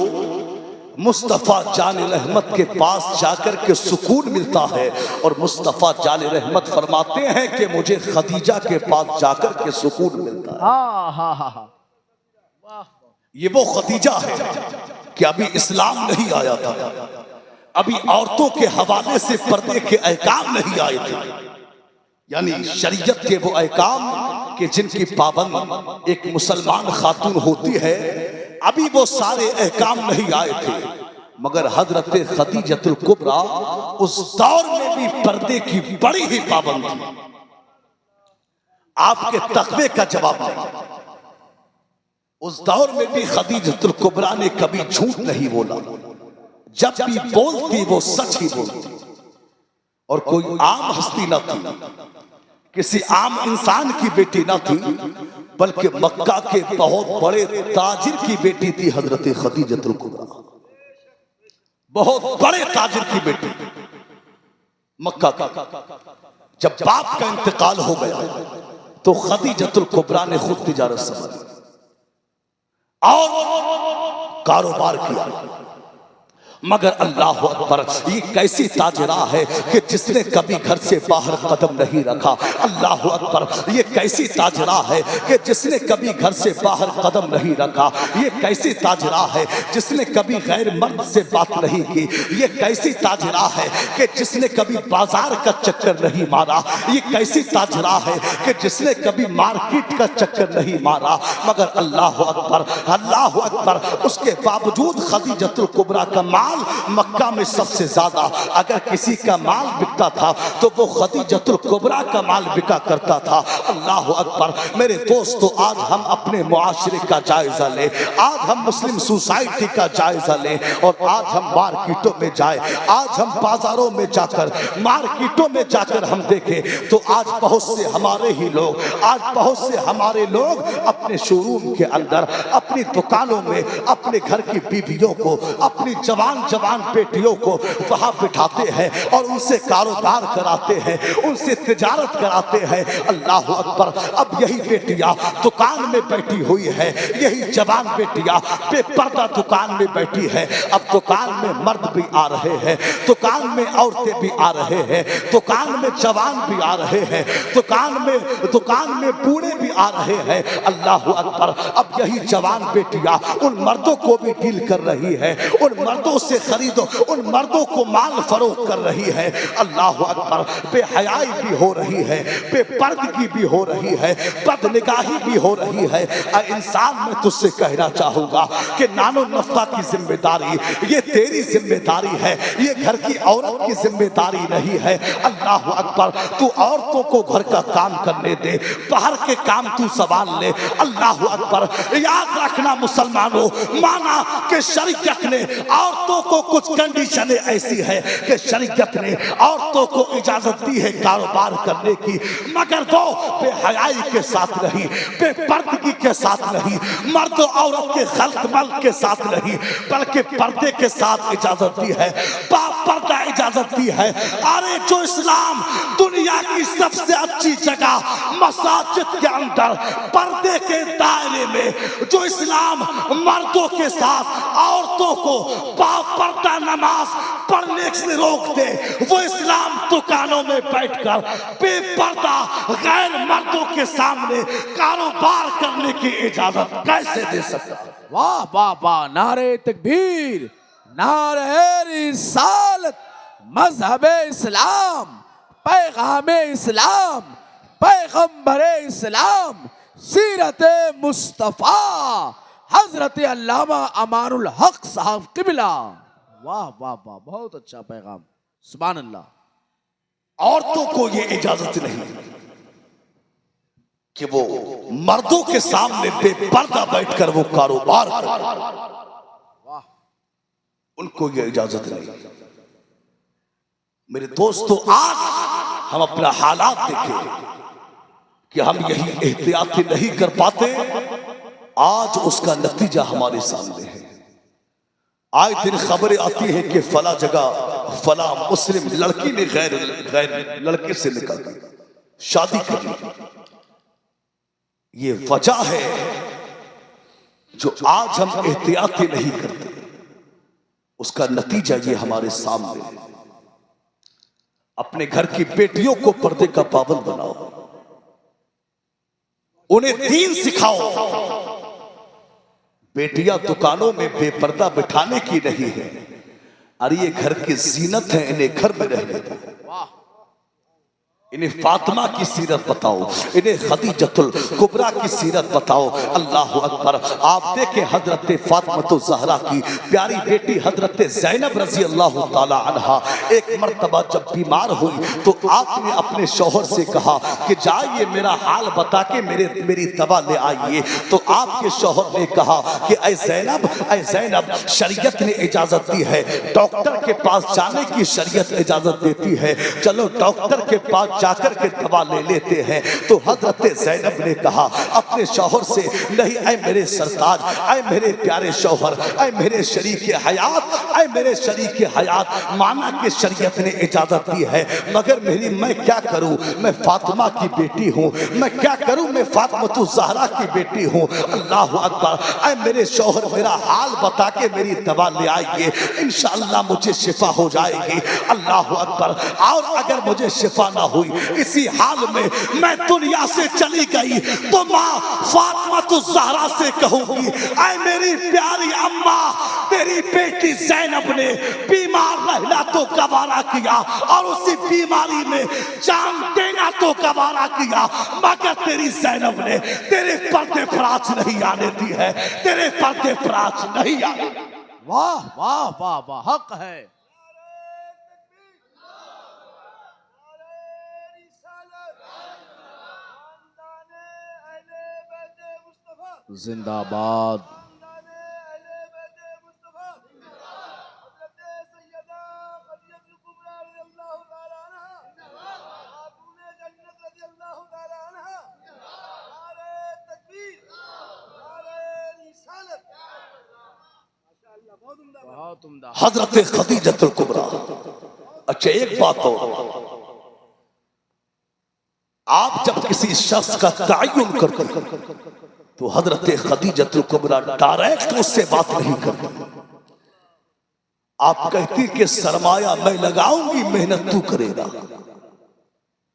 मुस्तफा जान रहमत के पास जाकर के सुकून मिलता है। और मुस्तफा जान रहमत फरमाते हैं कि मुझे खदीजा के पास जाकर के सुकून मिलता है। ये वो खदीजा है कि अभी इस्लाम नहीं आया था, अभी औरतों के हवाले से पर्दे के अहकाम नहीं आए थे, यानी शरीयत के वो अहकाम कि जिनकी पाबंद एक मुसलमान खातून होती है, अभी वो सारे अहकाम नहीं आए थे। मगर हजरत खदीजतुल कुबरा उस दौर में भी पर्दे की बड़ी ही पाबंद थी। आपके तकवे का जवाब नहीं। उस दौर में भी खदीजतुल कुबरा ने कभी झूठ नहीं बोला, जब भी बोलती वो सच ही बोलती। और कोई आम हस्ती न थी, किसी आम इंसान की बेटी न थी, बल्कि मक्का के बहुत बड़े ताजिर की बेटी थी हजरत खदीजतुल कुबरा। बहुत बड़े ताजिर की बेटी मक्का का। जब बाप का इंतकाल हो गया तो खदीजतुल कुबरा ने खुद तिजारत संभाली और कारोबार किया। मगर अल्लाह अकबर, ये कैसी ताजरा है कि जिसने कभी घर से बाहर कदम नहीं रखा। अल्लाह अकबर, ये कैसी ताजरा है कि जिसने कभी घर से बाहर कदम नहीं रखा। ये कैसी ताजरा है जिसने कभी गैर मर्द से बात नहीं की। ये कैसी ताजरा है कि जिसने कभी बाजार का चक्कर नहीं मारा। ये कैसी ताजरा है कि जिसने कभी मार्केट का चक्कर नहीं मारा। मगर अल्लाह अकबर, अल्लाह अकबर, उसके बावजूद खदीजतुल कुबरा का माल मक्का में सबसे ज्यादा, अगर किसी का माल बिकता था तो वो खदीजतुल कुबरा का माल बिका करता था। अल्लाह अकबर। मेरे दोस्तों, आज हम अपने मुआशरे का जायजा लें, आज हम मुस्लिम सोसाइटी का जायजा लें और आज हम मार्केटों में जाए, आज हम बाजारों में जाकर, मार्केटों में जाकर हम देखें तो आज बहुत से हमारे ही लोग, आज बहुत से हमारे लोग अपने शोरूम के अंदर, अपनी दुकानों में अपने घर की बीवियों को, अपनी जवान बेटियों को वहां बिठाते हैं और उनसे कारोबार कराते हैं, उनसे तिजारत कराते हैं। अल्लाह अकबर। अब यही बेटियां दुकान में बैठी हुई है, यही जवान बेटियां बेपर्दा दुकान में बैठी है। अब दुकान में मर्द भी आ रहे हैं, दुकान में औरतें भी आ रहे हैं, दुकान में जवान भी आ रहे हैं, दुकान में बूढ़े भी आ रहे हैं। अल्लाह अकबर। अब यही जवान बेटियां उन मर्दों को भी डील कर रही है, उन मर्दों से खरीदो, उन मर्दों को माल फरोख्त कर रही है। अल्लाह अकबर। बेहयाई भी हो रही है, बेपर्दगी भी हो रही है, बदनिगाही भी हो रही है। इंसान, मैं तुझसे कहना चाहूंगा कि नानो नफ्ता की जिम्मेदारी ये तेरी जिम्मेदारी है, ये घर की औरत की जिम्मेदारी नहीं है। अल्लाह अकबर। तू औरतों को घर का काम करने दे, बाहर के काम तू संभाल ले। अल्लाह अकबर। याद रखना मुसलमानों, माना कि शरीयत ने औरतों को कुछ कंडीशनें ऐसी है कि शरीयत ने औरतों को इजाजत दी है कारोबार करने की, मगर वो बेहयाई के साथ नहीं, बेपर्दगी के साथ नहीं, मर्द औरत के खल्कमल के साथ नहीं, बल्कि पर्दे के साथ इजाजत दी है, पर्दा इजाजत दी है। अरे जो इस्लाम दुनिया की सबसे अच्छी जगह मसाजिद के अंदर पर्दे के दायरे में, जो इस्लाम मर्दों के साथ औरतों को पर्दा नमाज पढ़ने से रोक दे, वो इस्लाम दुकानों में बैठकर बेपर्दा गैर मर्दों के सामने कारोबार करने की इजाजत कैसे दे सकता है? वाह वाह वाह, नारे तकबीर, नारे रिसालत, मजहबे इस्लाम, पैगामे इस्लाम, पैगंबरे इस्लाम, सीरते मुस्तफा हजरत अल्लामा अमानुल हक साहब किबला। वाह वाह वाह, बहुत अच्छा पैगाम, सुभान अल्लाह। औरतों को ये इजाजत नहीं कि वो मर्दों के सामने बेपर्दा बैठकर वो कारोबार करे, उनको ये इजाजत नहीं। मेरे दोस्तों, आज हम अपना हालात देखें कि हम यही एहतियाती नहीं कर पाते, आज उसका नतीजा हमारे सामने है। आए दिन खबरें आती हैं कि फला जगह फला मुस्लिम लड़की ने गैर लड़के से निकाल शादी कर ली। ये वजह है जो आज हम एहतियात नहीं करते, उसका नतीजा ये हमारे सामने है। अपने घर की बेटियों को पर्दे का पाबंद बनाओ, उन्हें दीन सिखाओ। बेटियां दुकानों में बेपर्दा बिठाने की नहीं है, अरे ये घर की जीनत है, इन्हें घर में रहने दो। इन्हें फातिमा की सीरत बताओ, इन्हें खदीजतुल कुबरा की सीरत बताओ। अल्लाह अकबर। आप देखें हजरत फातिमा ज़हरा की प्यारी बेटी हजरत ज़ैनब रजी अल्लाह ताला अन्हा एक मर्तबा जब बीमार हुई तो आपने अपने शौहर से कहा कि जाइए मेरा हाल बता के मेरी दवा ले आइए। तो आपके शौहर ने कहा कि ऐ ज़ैनब, शरीयत ने इजाजत दी है, डॉक्टर के पास जाने की शरीयत इजाजत देती है, चलो डॉक्टर के पास जाकर के दवा ले लेते हैं। तो हजरत ज़ैनब ने कहा अपने शौहर से, नहीं ऐ मेरे सरताज, ऐ मेरे प्यारे शौहर, ऐ मेरे शरीक हयात, ऐ मेरे शरीक हयात, माना कि शरीयत ने इजाजत दी है, मगर मैं क्या करूं, मैं फातिमा की बेटी हूं, मैं क्या करूं, मैं फातिमा ज़हरा की बेटी हूं। अल्लाह अकबर। ऐ मेरे शौहर, मेरा हाल बता के मेरी दवा ले आइए, इंशाअल्लाह मुझे शिफा हो जाएगी। अल्लाह अकबर। और अगर मुझे शिफा ना हुई, इसी हाल में मैं दुनिया से चली गई, तो माँ फातिमा ज़हरा से कहूंगी, ऐ मेरी प्यारी अम्मा, तेरी बेटी ज़ैनब ने बीमार रहना तो गवारा किया और उसी बीमारी में जान देना तो गवारा किया, मगर तेरी ज़ैनब ने तेरे पर्दे फराज नहीं आने दी है, तेरे पर्दे फराज नहीं आने। वाह वाह वाह वाह, हक है। जिंदाबाद। हजरत खदीजतुल कुबरा। अच्छा एक बात और, आप जब किसी शख्स का तयन करते तो हजरत खदीजतुल कुबरा डायरेक्ट उससे बात नहीं करती। आप कहती कि सरमाया मैं लगाऊंगी, मेहनत तू करेगा,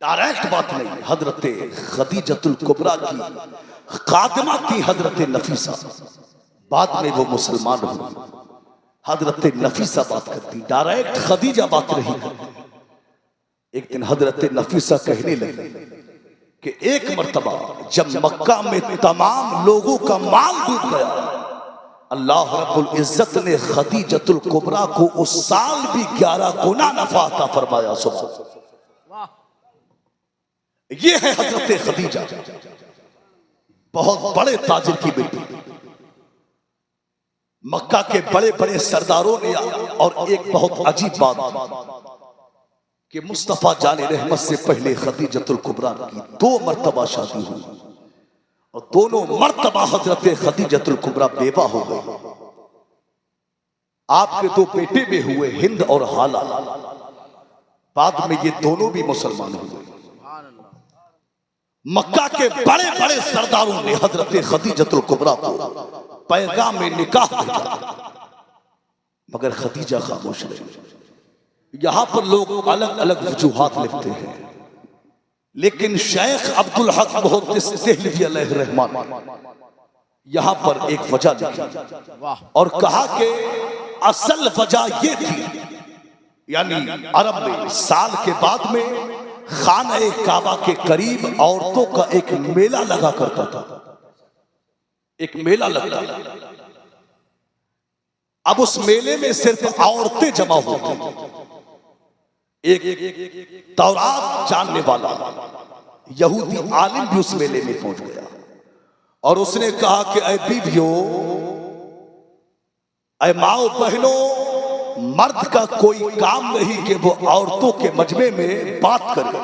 डायरेक्ट बात नहीं। हजरत खदीजतुल कुबरा की खातिमा थी हजरत नफीसा, बाद में वो मुसलमान हुई। हजरत नफीसा बात करती, डायरेक्ट खदीजा बात नहीं करती। एक दिन हजरत नफीसा कहने लगी कि एक मर्तबा जब मक्का में तमाम लोगों का माल डूब गया, अल्लाह रब्बुल इज्जत ने खदीजतुल कुबरा को उस साल भी 11 गुना नफा अता फरमाया। सुभान। ये है हजरत खदीजा, बहुत बड़े ताजिर की बेटी। मक्का के बड़े बड़े सरदारों ने, और एक बहुत अजीब बात कि मुस्तफा जाने रहमत से पहले खदीजतुल कुबरा की 2 मर्तबा शादी हुई और दोनों मर्तबा हजरत खदीजतुल कुबरा बेवा हो गई। आपके 2 बेटे भी हुए, हिंद और हाला। बाद में ये दोनों भी मुसलमान हुए। मक्का के बड़े बड़े सरदारों ने हजरत खदीजतुल कुबरा को पैगाम में निकाह भेजा, मगर खदीजा खामोश रही। यहां पर लोग अलग अलग वजूहात लिखते हैं, लेकिन शेख अब्दुल हक मुहद्दिस देहलवी अलैहिर्रहमान यहां पर एक वजह लिखी और कहा कि असल वजह यह थी, यानी अरब में साल के बाद में खाना काबा के करीब औरतों का एक मेला लगा करता था, एक मेला लगता। अब उस मेले में सिर्फ औरतें जमा होती। एक तौरात जानने वाला यहूदी आलिम भी उस मेले में पहुंच गया और उसने कहा कि ऐ बीवियों, ऐ माओ बहनों, मर्द का कोई काम नहीं कि वो औरतों के मजमे में बात करे,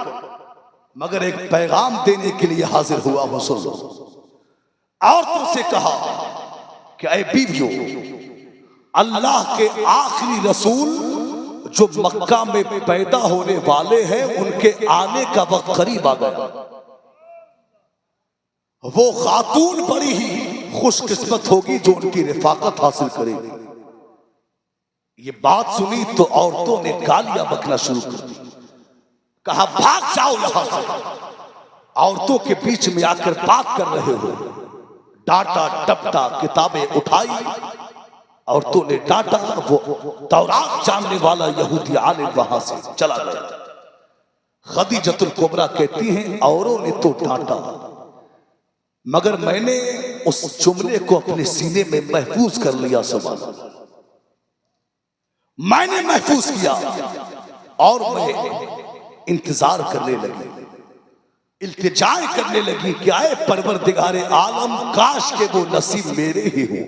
मगर एक पैगाम देने के लिए हाजिर हुआ हूं। सुन लो। औरतों से कहा कि ऐ बीवियों, अल्लाह के आखिरी रसूल जो मक्का में पैदा होने वाले हैं, उनके आने का वक्त करीब आ गया। वो खातून बड़ी ही खुशकिस्मत होगी जो उनकी रिफाकत हासिल करेगी। ये बात सुनी तो औरतों ने गालियां बकना शुरू कर दी। कहा भाग जाओ यहां से, औरतों के बीच में आकर बात कर रहे हो। डांटा डपटा, किताबें उठाई, औरतों ने डांटा। वो तौरात जानने वाला यहूदी आलिम वहां से चला गया। खदीजतुल कुबरा कहती हैं औरों ने तो डांटा, मगर मैंने उस जुमले को अपने सीने में महफूज कर लिया। सुभान अल्लाह, मैंने महफूज किया और मैं इंतजार करने लगी, इल्तिजाए करने लगी कि आए परवरदिगारे आलम, काश के वो नसीब मेरे ही हो,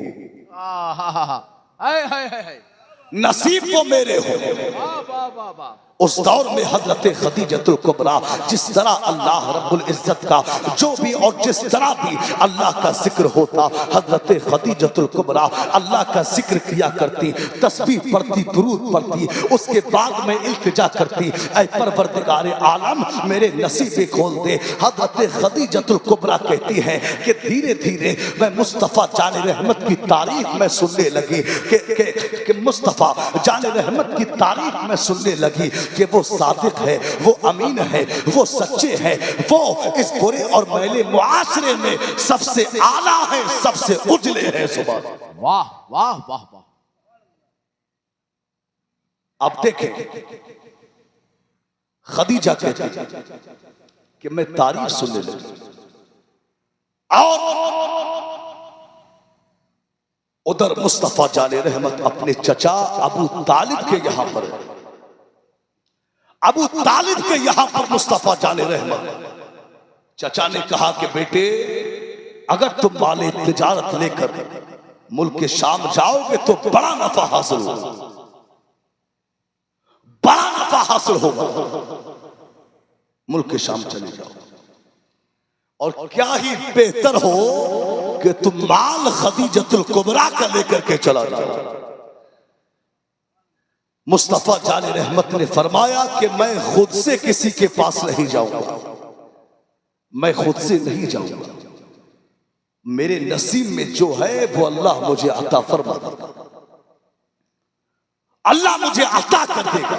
नसीब वो मेरे हो। उस दौर में हजरत खदीजतुल कुबरा जिस तरह अल्लाह रब्बुल इज्जत का जो भी और जिस तरह भी अल्लाह का जिक्र होता, हजरत खदीजतुल कुबरा अल्लाह का जिक्र किया करती, तस्बीह पढ़ती, दुरूद पढ़ती, उसके बाद में इल्तिजा करती, ऐ परवरदिगारे आलम मेरे नसीबे खोल दे। हजरत खदीजतुल कुबरा कहती है कि धीरे धीरे मैं मुस्तफ़ा जाने रहमत की तारीफ में सुनने लगी कि मुस्तफ़ा जाने रहमत की तारीफ में सुनने लगी कि वो सादिक है, वो अमीन है, वो सच्चे हैं, वो इस बुरे और मैले मुआशरे में सबसे आला है, सबसे उजले हैं। सुभान वाह वाह वाह वाह। अब देखें, खदीजा कहती कि मैं तारीफ सुनने लगी और उधर मुस्तफा जाने रहमत अपने चचा अबू तालिब के यहां पर, अबू तालिब के यहां पर मुस्तफा जाने रहमत चचा ने कहा कि बेटे अगर तुम माले तिजारत लेकर मुल्क के शाम जाओगे तो बड़ा नफा हासिल होगा, बड़ा नफा हासिल होगा, मुल्क के शाम चले जाओ। और क्या ही बेहतर हो कि तुम माल खदीजतुल कुबरा का लेकर के चला जाओ। मुस्तफा जाने रहमत ने फरमाया कि मैं खुद से किसी के पास नहीं जाऊंगा, मैं खुद से नहीं जाऊंगा, मेरे नसीब में जो है वो अल्लाह मुझे अता फरमा देगा, अल्लाह मुझे अता कर देगा।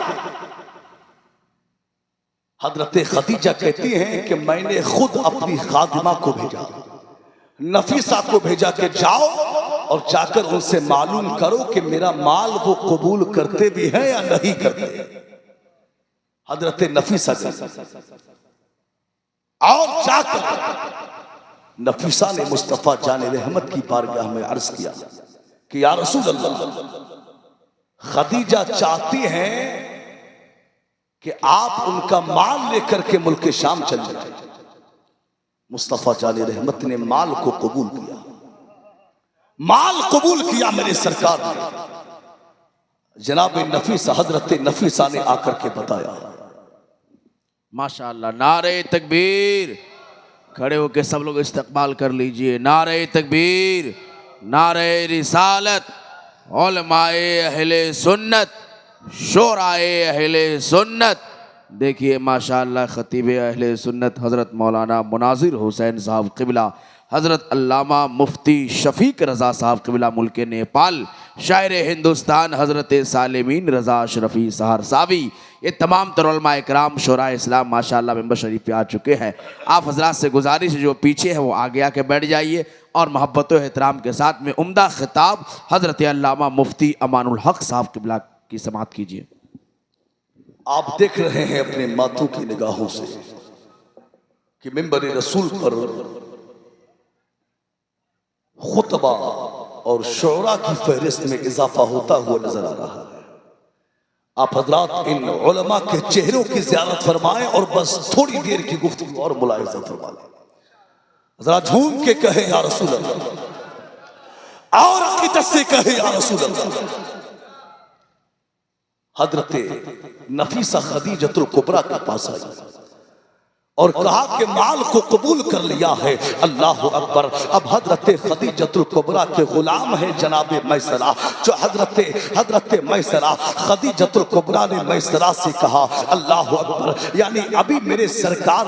हजरत खदीजा कहती हैं कि मैंने खुद अपनी खादिमा को भेजा, नफीसा को भेजा कि जाओ और जाकर उनसे मालूम करो कि मेरा माल वो कबूल करते भी हैं या नहीं करते। हजरत नफीसा और जाकर नफीसा ने मुस्तफा जाने रहमत की बारगाह में अर्ज किया कि या रसूल अल्लाह, खदीजा चाहती हैं कि आप उनका माल लेकर के मुल्क शाम चले जाए। मुस्तफा जाने रहमत ने माल को कबूल किया, माल कबूल किया मेरे सरकार ने। जनाब नफीसा, हजरत नफीसा ने आकर के बताया, माशाअल्लाह, नारे तकबीर, खड़े होकर सब लोग इस्तकबाल कर लीजिए। नारे तकबीर, नारे रिसालत, उलमाए अहले सुन्नत, शोराए अहले सुन्नत। देखिए माशाअल्लाह, खतीब अहले सुन्नत हज़रत मौलाना मुनाजिर हुसैन साहब क़िबला, हज़रत अल्लामा मुफ्ती शफीक रज़ा साहब क़िबला मुल्क नेपाल, शायर हिंदुस्तान हज़रत सालिमीन रज़ा अशरफ़ी सहरसावी, ये तमाम तर उलमा इकराम शोरा इस्लाम माशाअल्लाह मेंबर शरीफ पे आ चुके हैं। आप हज़रात से गुजारिश है जो पीछे है वो आगे आके बैठ जाइए और मोहब्बत व एहतराम के साथ में उम्दा खिताब हज़रत अल्लामा मुफ्ती अमानुल हक साहब क़िबला की समाअत कीजिए। आप देख रहे हैं अपने माथों की निगाहों से कि मिंबर रसूल पर खुतबा और शोरा की फहरिस्त में इजाफा होता हुआ नजर आ रहा है। आप हजरात इन उलमा के चेहरों की ज़ियारत फरमाएं और बस थोड़ी देर की गुफ्तगू और मुलाहिज़ा फरमाएं। जरा झूम के कहे या रसूल अल्लाह, और अकीदत से कहे या रसूल अल्लाह। हजरत नफीसा खदीजतुल कुबरा के पास आई और कहा कि माल को कबूल कर लिया है। अल्लाह अकबर। अब हजरत खदीजतुल कुबरा के गुलाम है जनाब मैसरा, जो हजरत मैसरा खदीजतुल कुबरा ने मैसरा से कहा अल्लाह अकबर, यानी अभी मेरे सरकार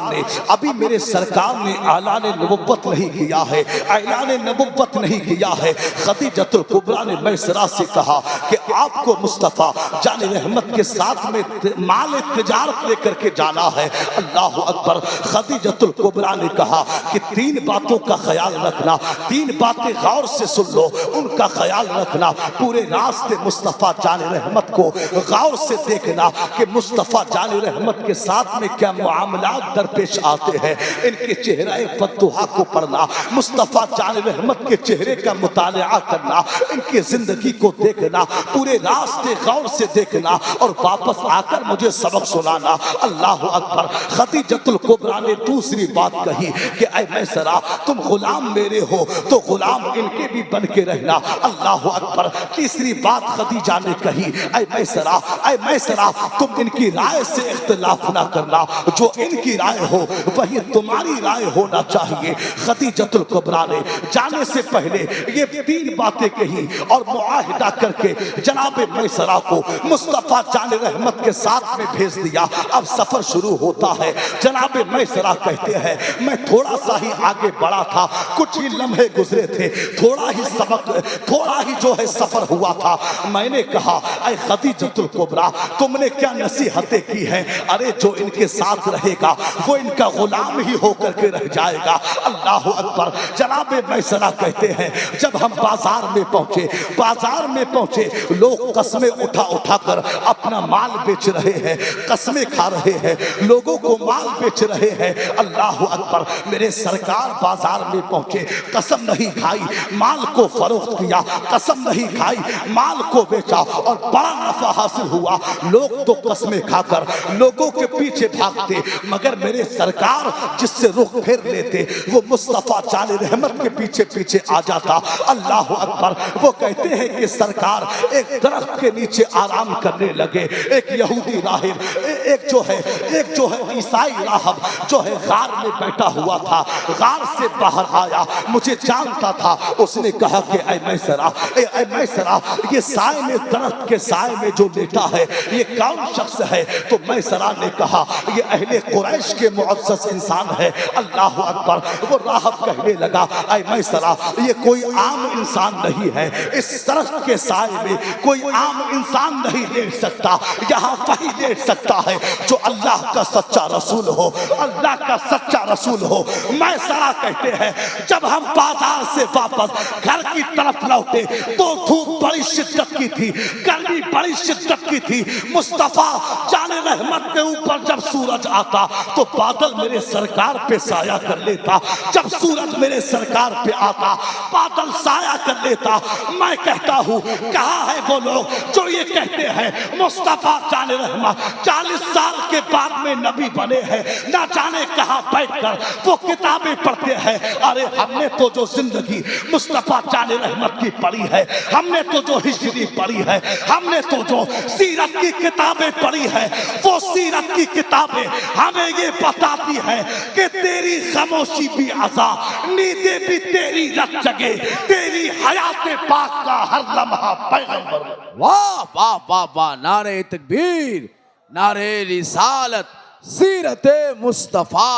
ने ऐलान नबुव्वत नहीं किया है, ऐलान नबुव्वत नहीं किया है। खदीजतुल कुबरा ने मैसरा से कहा कि आपको मुस्तफ़ा जान रहमत के साथ में माल तिजारत लेकर के जाना है। अल्लाह अकबर। खदीजतुल कुबरा ने कहा कि 3 बातों का ख्याल रखना, 3 बातें गौर से सुन लो, उनका ख्याल रखना। पूरे रास्ते मुस्तफ़ा जान रहमत को गौर से देखना कि मुस्तफ़ा जान रहमत के साथ में क्या मामलात दरपेश आते हैं। इनके चेहरे बद्दुआ को पढ़ना, मुस्तफ़ा जान रहमत के चेहरे का मुताला करना, इनकी जिंदगी को देखना, पूरे रास्ते गौर से देखना और वापस आकर मुझे सबक सुनाना। अल्लाह अकबर। खदीजतुल कुबरा ने दूसरी बात कही कि ऐ मैसरा, तुम गुलाम मेरे हो तो गुलाम इनके भी बन के रहना। अल्लाह अकबर। तीसरी बात खदीजा ने कही, ऐ मैसरा, तुम इनकी राय से इख्तिलाफ ना करना, जो इनकी राय हो वही तुम्हारी राय होना चाहिए। खदीजतुल कुबरा ने जाने से पहले ये 3 बातें कही और मुआहिदा करके जनाब मैसरा को मुस्तफ़ा जान रहमत के साथ में भेज दिया। अब सफर शुरू होता है। जनाब मैसरा कहते हैं मैं थोड़ा सा ही आगे बढ़ा था, कुछ ही लम्हे गुजरे थे, थोड़ा ही जो है सफर हुआ था। मैंने कहा ऐ खदीजतुल कुबरा, तुमने क्या नसीहतें की हैं? अरे जो इनके साथ रहेगा वो इनका गुलाम ही होकर के रह जाएगा। अल्लाह अकबर। जनाब मैसरा कहते हैं जब हम बाजार में पहुंचे लोग कस्में उठा कर अपना माल बेच रहे हैं, कस्में खा रहे हैं, लोगों को माल बेच रहे हैं। अल्लाह अकबर। मेरे सरकार बाजार में पहुंचे, कसम नहीं खाई, माल को फरोख्त किया, कसम नहीं खाई, माल को बेचा और बड़ा नफा हासिल हुआ। लोग तो कस्में खाकर लोगों के पीछे भागते, मगर मेरे सरकार जिससे रुख फेर लेते वो मुस्तफ़ा जान रहमत के पीछे आ जाता। अल्लाह अकबर। वो कहते हैं कि सरकार एक दरख्त के नीचे आराम करने लगे। एक यहूदी राहिब, एक जो है ईसाई राहब जो है गार में बैठा हुआ था, गार से बाहर आया, मुझे जानता था। उसने कहा कि ऐ मैसरा, ये साए में, दरख्त के साए में जो लेटा है ये कौन शख्स है? तो मैसरा ने कहा ये अहले कुरैश के मुअज़्ज़ज़ इंसान है। अल्लाह अकबर। वो राहब कहने लगा ऐ मैसरा, ये कोई आम इंसान नहीं है, इस दरख्त के साए में कोई आम इंसान नहीं लेट सकता, यहाँ वही लेट सकता है जो अल्लाह का सच्चा रसूल हो, अल्लाह का सच्चा रसूल हो। मैसरा कहते हैं जब हम बाजार से वापस घर की तरफ लौटे तो धूप बड़ी शिद्दत की थी, गर्मी बड़ी शिद्दत की थी। मुस्तफ़ा जाने रहमत के ऊपर जब सूरज आता तो बादल मेरे सरकार पे साया कर लेता, जब सूरज मेरे सरकार पे आता बादल साया कर लेता। मैं कहता हूँ कहाँ है वो लोग जो ये कहते हैं मुस्तफ़ा जाने रहमत 40 साल के बाद में नबी बने हैं, ना जाने कहाँ बैठकर वो किताबें पढ़ते हैं। अरे हमने तो जो जिंदगी मुस्तफ़ा जाने रहमत की पढ़ी है, हमने तो जो हिस्ट्री पढ़ी है, हमने तो जो सीरत की किताबें पढ़ी है, वो सीरत की किताबें हमें ये बताती है कि तेरी खामोशी भी अज़ा, नींदें भी तेरी रत जगे, तेरी हयात पाक का हर लम्हा पैगंबर। वाह वाह वाह वाह। नारे तकबीर, नारे रिसालत, सीरत मुस्तफ़ा,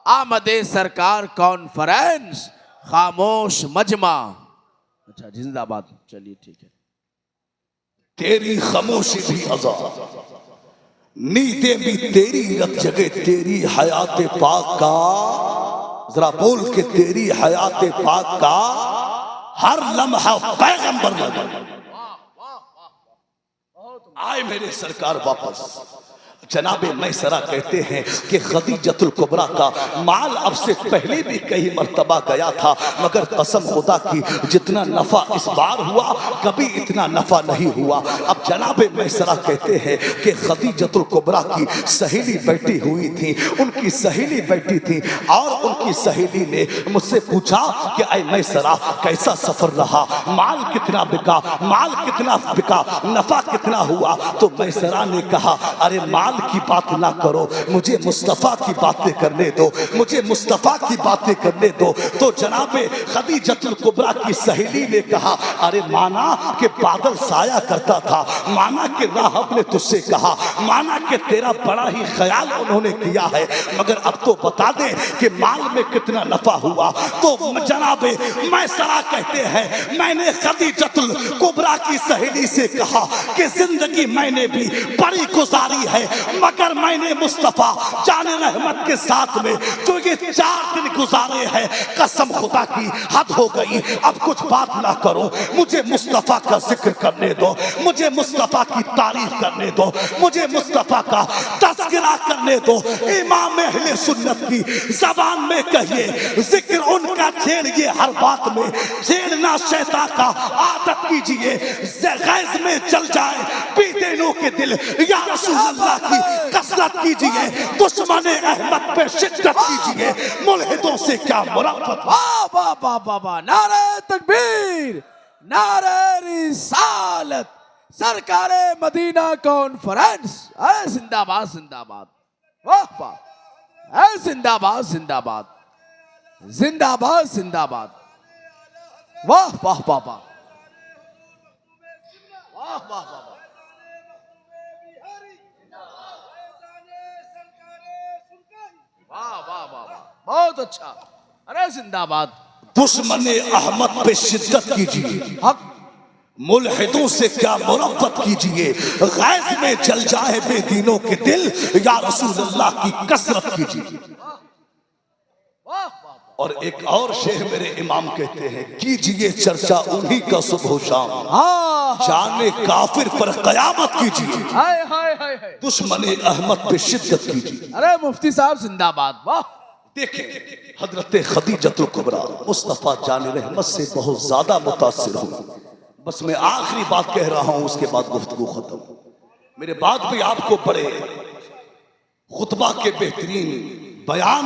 आमदे सरकार कॉन्फ्रेंस, खामोश मजमा। अच्छा जिंदाबाद। चलिए ठीक है। तेरी खामोशी भी अज़ा, नींदें भी तेरी रत जगे, तेरी हयात पाक का, जरा बोल के तेरी हयात पाक का हर लम्हा पैगंबर लगा। आए मेरे सरकार वापस। जनाबे मैसरा कहते हैं कि खदीजतुल कुबरा का माल अब से पहले भी कई मर्तबा गया था, मगर कसम खुदा की जितना नफा इस बार हुआ कभी इतना नफा नहीं हुआ। अब जनाबे मैसरा कहते हैं कि खदीजतुल कुबरा की सहेली बैठी हुई थी, उनकी सहेली बैठी थी और उनकी सहेली ने मुझसे पूछा कि ऐ मैसरा कैसा सफर रहा, माल कितना बिका, नफा कितना हुआ? तो मैसरा ने कहा अरे माल की बात ना करो, मुझे मुस्तफ़ा की बातें करने दो, मुझे मुस्तफ़ा की बातें करने दो। तो जनाबे खदीजतुल कुबरा की सहेली ने कहा, अरे माना कि बादल साया करता था, माना कि राहब ने तुझसे कहा, माना कि तेरा बड़ा ही ख्याल उन्होंने किया है, मगर अब तो बता दे कि माल में कितना नफा हुआ। तो जनाबे मैसरा कहते हैं, मैंने खदीजतुल कुबरा की सहेली से कहा कि जिंदगी मैंने भी बड़ी गुजारी है, मगर मैंने मुस्तफ़ा जाने रहमत के साथ में जो ये 4 दिन गुजारे हैं, कसम खुदा की हद हो गई। अब कुछ बात ना करो, मुझे मुस्तफ़ा का जिक्र करने दो, मुझे मुस्तफ़ा की तारीफ करने दो, मुझे मुस्तफ़ा का तज़किरा करने दो। इमाम अहले सुन्नत की ज़बान में कहिए, जिक्र उनका छेड़िए हर बात में, छेड़ना शैतान का आदत कीजिए। गैज़ में चल जाए पीदेनों के दिल, या रसूल अल्लाह की कसरत कीजिए, दुश्मन अहमद पे शिद्दत कीजिए, मुल्हिदों से क्या मुराफत। वाह वाह वाह वाह वाह, नारे तकबीर, नारे रिसालत, सरकारे मदीना कॉन्फ्रेंस, अरे जिंदाबाद जिंदाबाद, वाह वाह, अरे जिंदाबाद जिंदाबाद, जिंदाबाद जिंदाबाद, वाह वाह वाह वाह, वाह वाह वाह, वाह वाह वाह वाह, बहुत अच्छा, अरे जिंदाबाद। दुश्मन अहमद पे शिद्दत कीजिए, हक मुल्हिदों से क्या मुरब्बत कीजिए, गैज़ में जल जाए बेदीनों के दिल, या रसूल अल्लाह की कसरत कीजिए। वाह वाह, और एक और शेर मेरे इमाम कहते हैं, कीजिए चर्चा उन्हीं का सुबह शाम, हाँ जाने काफिर पर कयामत कीजिए, हाय हाय हाय हाय, दुश्मन अहमद पे शिद्दत कीजिए। अरे मुफ्ती साहब जिंदाबाद, वाह। देखिए हजरत खदीजतुल कुबरा मुस्तफ़ा जाने रहमत से बहुत ज्यादा मुतासिर हूँ। बस मैं आखिरी बात कह रहा हूँ, उसके बाद गुफ्तगू खत्म। मेरे बाद भी आपको बड़े खुतबा के बेहतरीन बयान,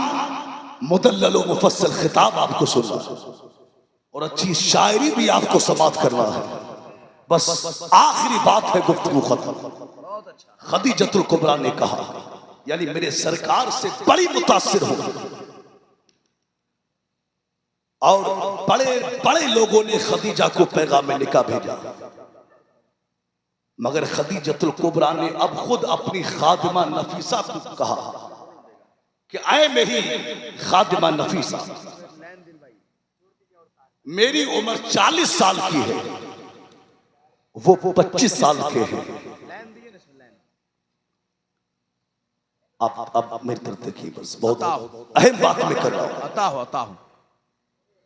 मुदल्लल व मुफस्सल खिताब आपको सुनना और अच्छी शायरी भी आपको समात करना है। बस आखिरी बात है, गुफ्तगू खत्म। खदीजतुल कुबरा ने कहा, यानी मेरे सरकार से बड़ी मुतासिर हूं, और बड़े बड़े लोगों ने खदीजा को पैगाम निकाह भेजा, मगर खदीजतुल कुबरा ने अब खुद अपनी खादिमा नफीसा को कहा कि आए मेरी खादिमा नफीसा, मेरी उम्र 40 साल की है, वो 25 साल के हैं। अब मेरी तरफ देखिए, बस बहुत अहम बात मैं कर रहा हूं। अता हूं,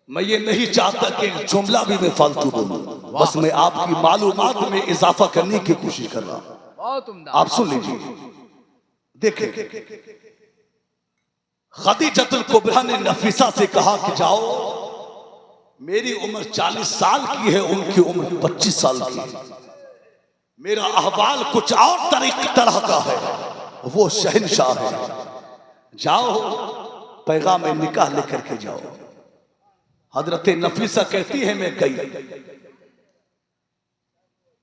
मैं ये नहीं चाहता कि जुमला भी मैं फालतू बोलूं, बस मैं आपकी मालूमात में इजाफा करने की कोशिश कर रहा हूं। बहुत उम्दा, आप सुन लीजिए। देखें, खदीजतुल कुबरा ने नफीसा से कहा कि जाओ, मेरी उम्र 40 साल की है, उनकी उम्र 25 साल की है, मेरा अहवाल कुछ और तरह का है, वो शहनशाह है, जाओ पैगाम निकाह लेकर के जाओ। हजरत नफीसा कहती है, मैं गई,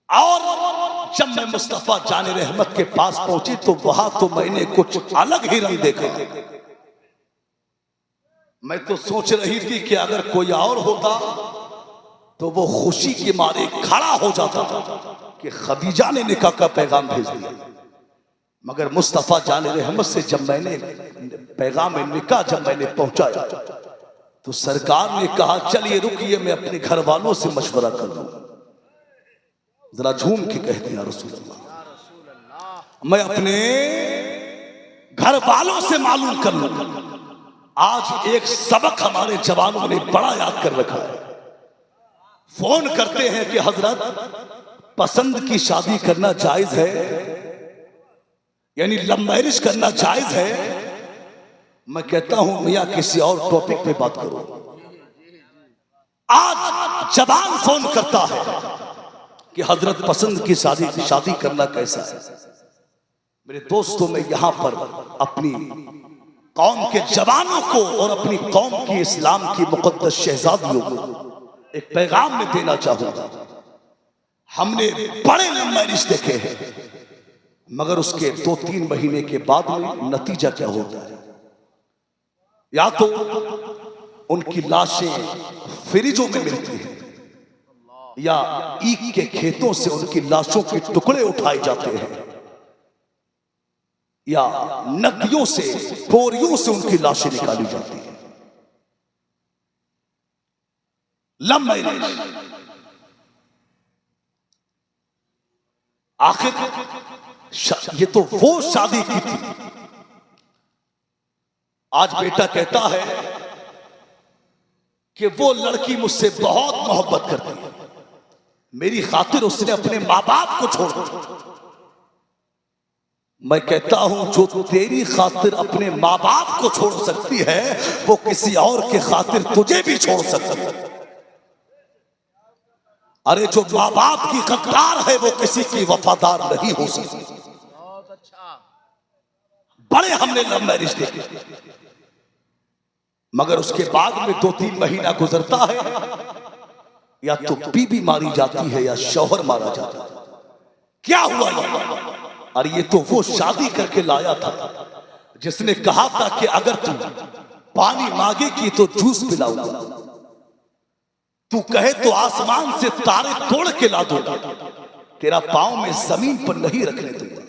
और जब मैं मुस्तफा जाने रहमत के पास पहुंची तो वहां तो मैंने कुछ अलग ही रंग देखा। मैं तो सोच रही थी कि अगर कोई और होता तो वो खुशी के मारे खड़ा हो जाता कि खदीजा ने निकाह का पैगाम भेज दिया, मगर मुस्तफा जाने रहमत से जब मैंने पैगाम निकाह जब मैंने पहुंचाया तो सरकार ने कहा, चलिए रुकिए, मैं अपने घर वालों से मशवरा कर लूं। जरा झूम के कहते हैं, रसूल अल्लाह, मैं अपने घर वालों से मालूम कर लूं। आज एक सबक हमारे जवानों ने बड़ा याद कर रखा है। फोन करते हैं कि हजरत पसंद की शादी करना जायज है, यानी लव मैरिज करना जायज है। मैं कहता हूं मियां किसी और टॉपिक पे बात करो। आज जवान फोन करता है कि हजरत पसंद की शादी करना कैसा है। मेरे दोस्तों, मैं यहां पर अपनी कौम के जवानों को और अपनी कौम की इस्लाम की मुकद्दस शहजादियों को एक पैगाम में देना चाहूंगा। हमने बड़े लव मैरिज देखे हैं, मगर उसके 2-3 महीने के बाद में नतीजा क्या होता है, या तो उनकी लाशें फ्रिजों में मिलती हैं, या ईख के खेतों से उनकी लाशों के टुकड़े उठाए जाते हैं, या नदियों से बोरियों से उनकी लाशें निकाली जाती हैं। Love marriage. आखिर ये तो वो शादी की थी। आज बेटा कहता है कि वो लड़की मुझसे बहुत मोहब्बत करती है, मेरी खातिर उसने अपने मां बाप को छोड़ दिया। मैं कहता हूं जो तेरी खातिर अपने मां बाप को छोड़ सकती है, वो किसी और के खातिर तुझे भी छोड़ सकती है। अरे जो मां बाप की गद्दार है वो किसी की वफादार नहीं हो सकती। बहुत अच्छा। बड़े हमने लव मैरिज देखे, मगर उसके बाद में 2-3 महीना गुजरता है, या तो बीवी मारी जाती है या शौहर मारा जाता है। क्या हुआ ये? और ये तो वो शादी करके लाया था जिसने कहा था कि अगर तू पानी मांगेगी तो जूस पिलाऊंगा, तू कहे तो आसमान से तारे तोड़ के ला दूंगा, तेरा पांव में जमीन पर नहीं रखने दूंगा।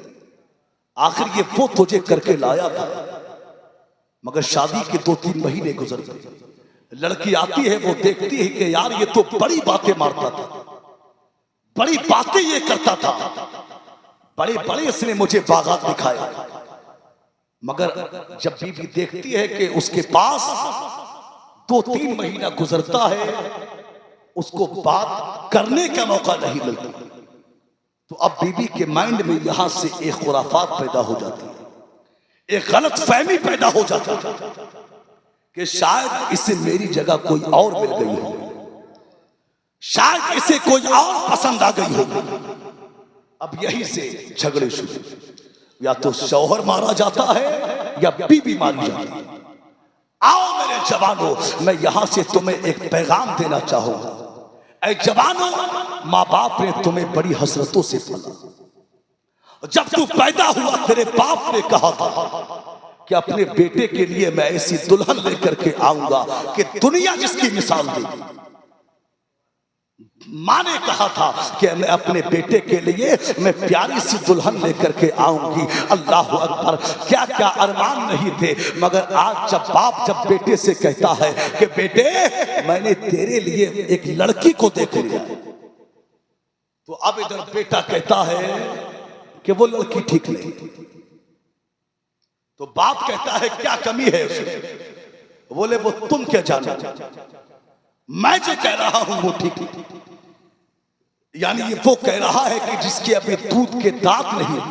आखिर ये वो तुझे करके लाया था, मगर शादी के 2-3 महीने गुजरते, लड़की आती है, वो देखती है कि यार ये तो बड़ी बातें मारता था, बड़ी बातें ये करता था, बड़े बड़े इसने मुझे बागात दिखाए। मगर जब बीवी देखती है कि उसके पास 2-3 महीना गुजरता है, उसको बात करने का मौका नहीं मिलता, तो अब बीवी के माइंड में यहां से एक खुराफात पैदा हो जाती है, एक गलत फहमी पैदा हो जाती है कि शायद इसे मेरी जगह कोई और मिल गई हो, शायद इसे कोई और पसंद आ गई हो। अब यही से झगड़े शुरू, या तो शौहर मारा जाता है या बीवी मारी जाती है। आओ मेरे जवानों, मैं यहां से तुम्हें एक पैगाम देना चाहूंगा। ऐ जवानों, माँ बाप ने तुम्हें बड़ी हसरतों से पाला। जब तू पैदा हुआ तेरे बाप ने कहा था कि अपने बेटे के लिए मैं ऐसी दुल्हन लेकर के आऊंगा कि दुनिया जिसकी मिसाल देगी। मां ने कहा था कि मैं अपने बेटे के लिए मैं प्यारी सी दुल्हन लेकर के आऊंगी। अल्लाह अकबर, क्या क्या अरमान नहीं थे, मगर आज जब बाप जब बेटे से कहता है कि बेटे मैंने तेरे लिए एक लड़की को देख लिया, तो अब इधर बेटा कहता है कि वो लड़की ठीक नहीं, तो बाप कहता है क्या कमी है उसमें? बोले वो तुम क्या जानो, मैं जो कह रहा हूं वो ठीक नहीं। यानी ये वो कह रहा है कि जिसके अभी दूध के दांत नहीं,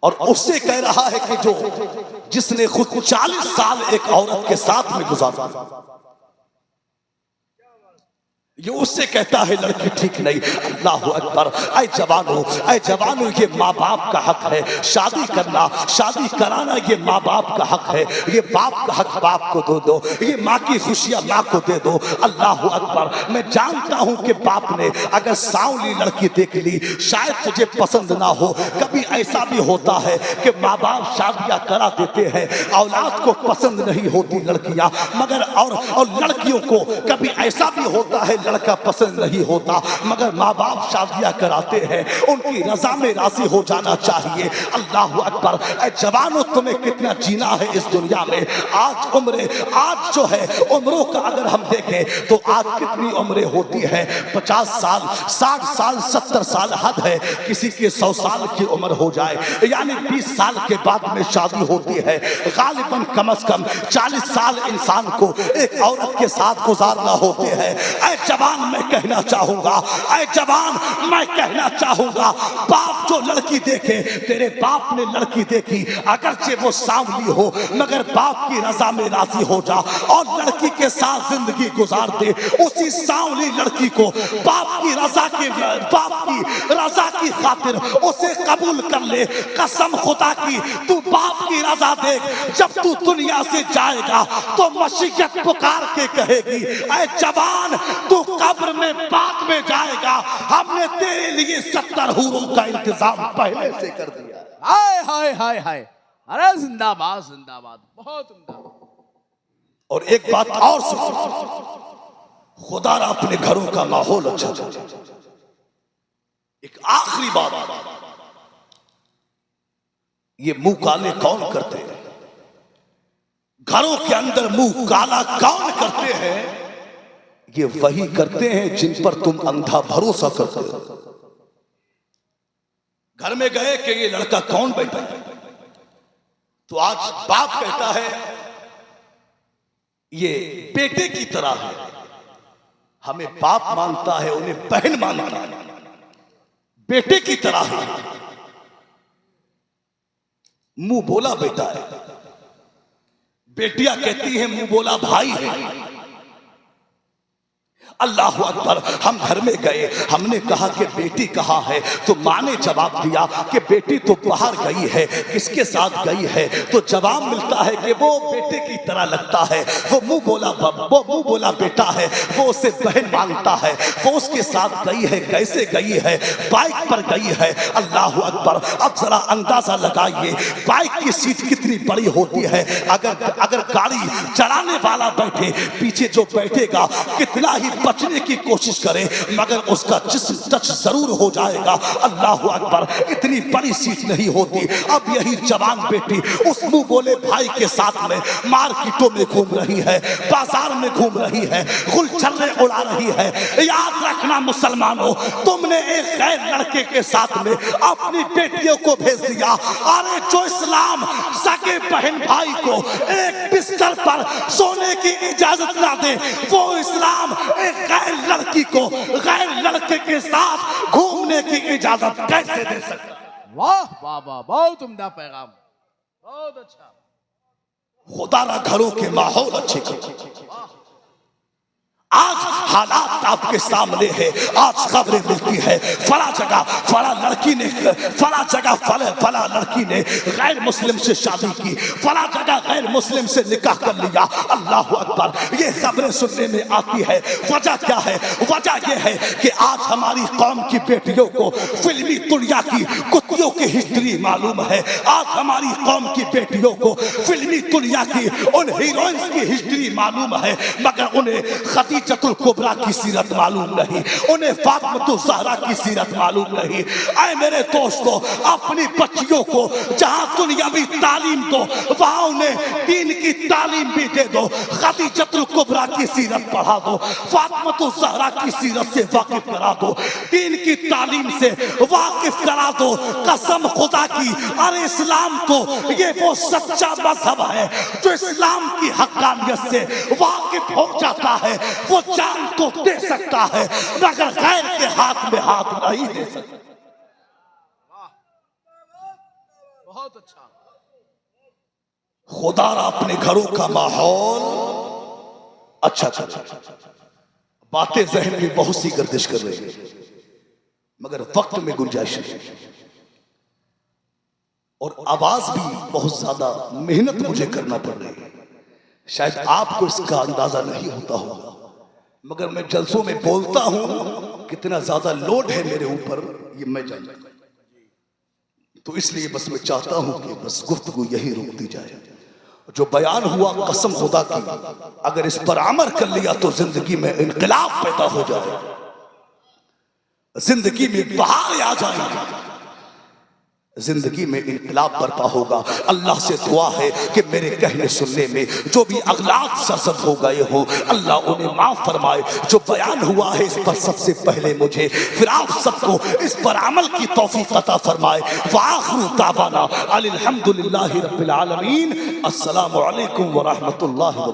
और उससे कह रहा है कि जो जिसने खुद 40 साल एक औरत के साथ में गुजारा, ये उससे कहता है लड़की ठीक नहीं। अल्लाह अकबर। ऐ जवानों, ये माँ बाप का हक है, शादी करना शादी कराना ये माँ बाप का हक है, ये बाप का हक बाप को दो, ये माँ की खुशियां माँ को दे दो। अल्लाह अकबर। मैं जानता हूं कि बाप ने अगर सांवली लड़की देख ली शायद तुझे पसंद ना हो। कभी ऐसा भी होता है कि माँ बाप शादियां करा देते हैं, औलाद को पसंद नहीं होती लड़कियां, मगर और लड़कियों को कभी ऐसा भी होता है लड़का पसंद नहीं होता, मगर माँ बाप शादियां कराते हैं, उनकी रजा में राजी हो जाना चाहिए। अल्लाह अकबर। ऐ जवानों, तुम्हें कितना जीना है इस दुनिया में। आज जो है उम्रों का अगर हम देखें तो आज कितनी उम्रें होती है, 50 साल 60 साल 70 साल हद है, किसी की 100 साल की उम्र हो जाए, यानी 20 साल के बाद में शादी होती है। गालिबन कम से कम 40 साल इंसान को एक औरत के साथ गुजारना होते हैं। ऐ जवान मैं कहना चाहूंगा, बाप जो लड़की देखे, तेरे बाप ने लड़की देखी, अगरचे वो सांवली हो मगर बाप की रजा में राजी हो जा और लड़की के साथ जिंदगी गुजार दे। उसी सांवली लड़की को बाप की रजा की खातिर उसे कबूल कर ले। कसम खुदा की, तू बाप की रजा देख, जब तू दुनिया से जाएगा तो मशीयत पुकार के कहेगी, ऐ जवान तू कब्र में बाद में जाएगा, हमने तेरे लिए 70 हूरों का इंतजाम पहले से कर दिया। हाय हाय हाय हाय, अरे जिंदाबाद जिंदाबाद, बहुत उम्दा। और एक बात और सुनो, खुदा अपने घरों का माहौल अच्छा कर। एक आखिरी बात, ये मुंह काले कौन करते हैं? घरों के अंदर मुंह काला कौन करते हैं? ये वही करते हैं जिन पर तुम अंधा भरोसा करते हो। घर में गए कि ये लड़का कौन बैठा है, तो आज बाप कहता है ये बेटे की तरह है, हमें बाप मानता है, उन्हें बहन मानता है, बेटे की तरह है। मुंह बोला बेटा है, बेटियां कहती हैं मुंह बोला भाई है। अल्लाह अकबर। हम घर में गए, हमने कहा कि बेटी कहाँ है, तो माँ ने जवाब दिया कि बेटी तो बाहर गई है। किसके साथ गई है? तो जवाब मिलता है कि वो बेटे की तरह लगता है, वो मुंह बोला बेटा है, वो उसे बहन मानता है, वो उसके साथ गई है। कैसे गई है? बाइक पर गई है। अल्लाह अकबर। अब जरा अंदाजा लगाइए बाइक की सीट कितनी बड़ी होती है। अगर गाड़ी चलाने वाला बैठे, पीछे जो बैठेगा कितना ही बचने की कोशिश करे मगर उसका जिस्म टच जरूर हो जाएगा। अल्लाह अकबर। इतनी बड़ी सीट नहीं होती। अब यही जवान बेटी उस मुंह बोले भाई के साथ में मार्केटों में घूम रही है, बाजार में घूम रही है, गुलछर्रे उड़ा रही है। याद रखना मुसलमानों, तुमने एक गैर लड़के के साथ में अपनी बेटियों को भेज दिया। अरे जो इस्लाम सगे बहन भाई को एक बिस्तर पर सोने की इजाजत ना दे, वो इस्लाम एक गैर लड़की को गैर लड़के के साथ घूमने की इजाजत कैसे दे सकता? वाह वाह वाह, बहुत उम्दा पैगाम, बहुत अच्छा। खुदा घरों के माहौल अच्छे कर। आज हालात आपके सामने है, आज खबरें मिलती है फला जगह फला लड़की ने, फला जगह फला लड़की ने गैर मुस्लिम से शादी की, फला जगह गैर मुस्लिम से निकाह कर लिया। अल्लाह अकबर। ये खबरें सुनने में आती है। वजह क्या है? वजह यह है कि आज हमारी कौम की बेटियों को फिल्मी दुनिया की कुतियों की हिस्ट्री मालूम है। आज हमारी कौम की बेटियों को फिल्मी दुनिया की उन हीरोइंस की हिस्ट्री मालूम है, मगर उन्हें खदीजतुल कुबरा की सीरत मालूम नहीं, उन्हें फातिमातुल ज़हरा की सीरत मालूम नहीं। ऐ मेरे दोस्तों, अपनी बच्चियों को जहां दुनियावी तालीम दो, वहां उन्हें दीन की तालीम भी दे दो। खदीजतुल कुबरा की सीरत पढ़ा दो, फातिमातुल ज़हरा की सीरत से वाकिफ करा दो, दीन की तालीम से वाकिफ करा दो। कसम खुदा की, अरे इस्लाम तो ये वो सच्चा मजहब है जो इस्लाम की हक्कानियत से वाकिफ हो जाता है। वो जान तो दे सकता है मगर गैर के हाथ में हाथ नहीं दे सकता। बहुत अच्छा। खुदा अपने घरों का माहौल अच्छा करे। बातें जहन में बहुत सी गर्दिश कर रही है मगर वक्त में गुंजाइश है और आवाज भी बहुत ज्यादा मेहनत मुझे करना पड़ रही है। शायद आपको इसका अंदाजा नहीं होता होगा मगर मैं जलसों में बोलता हूं, कितना ज्यादा लोड है मेरे ऊपर ये मैं जानता हूं। तो इसलिए बस मैं चाहता हूं कि बस गुफ्तगू यही रोक दी जाए। जो बयान हुआ कसम खुदा की, अगर इस पर अमल कर लिया तो जिंदगी में इनकलाब पैदा हो जाए, जिंदगी में बहार आ जाएगी, जिंदगी में इनकलाब बरपा होगा। अल्लाह से दुआ है कि मेरे कहने सुनने में जो भी अगलात सरसद हो गए हो, अल्लाह उन्हें माफ फरमाए। जो बयान हुआ है इस पर सबसे पहले मुझे, फिर आप सबको इस पर अमल की तौफीक अता फरमाए। वाखिरु दावाना अनिल हम्दुलिल्लाहि रब्बिल आलमीन। अस्सलामु अलैकुम व रहमतुल्लाहि।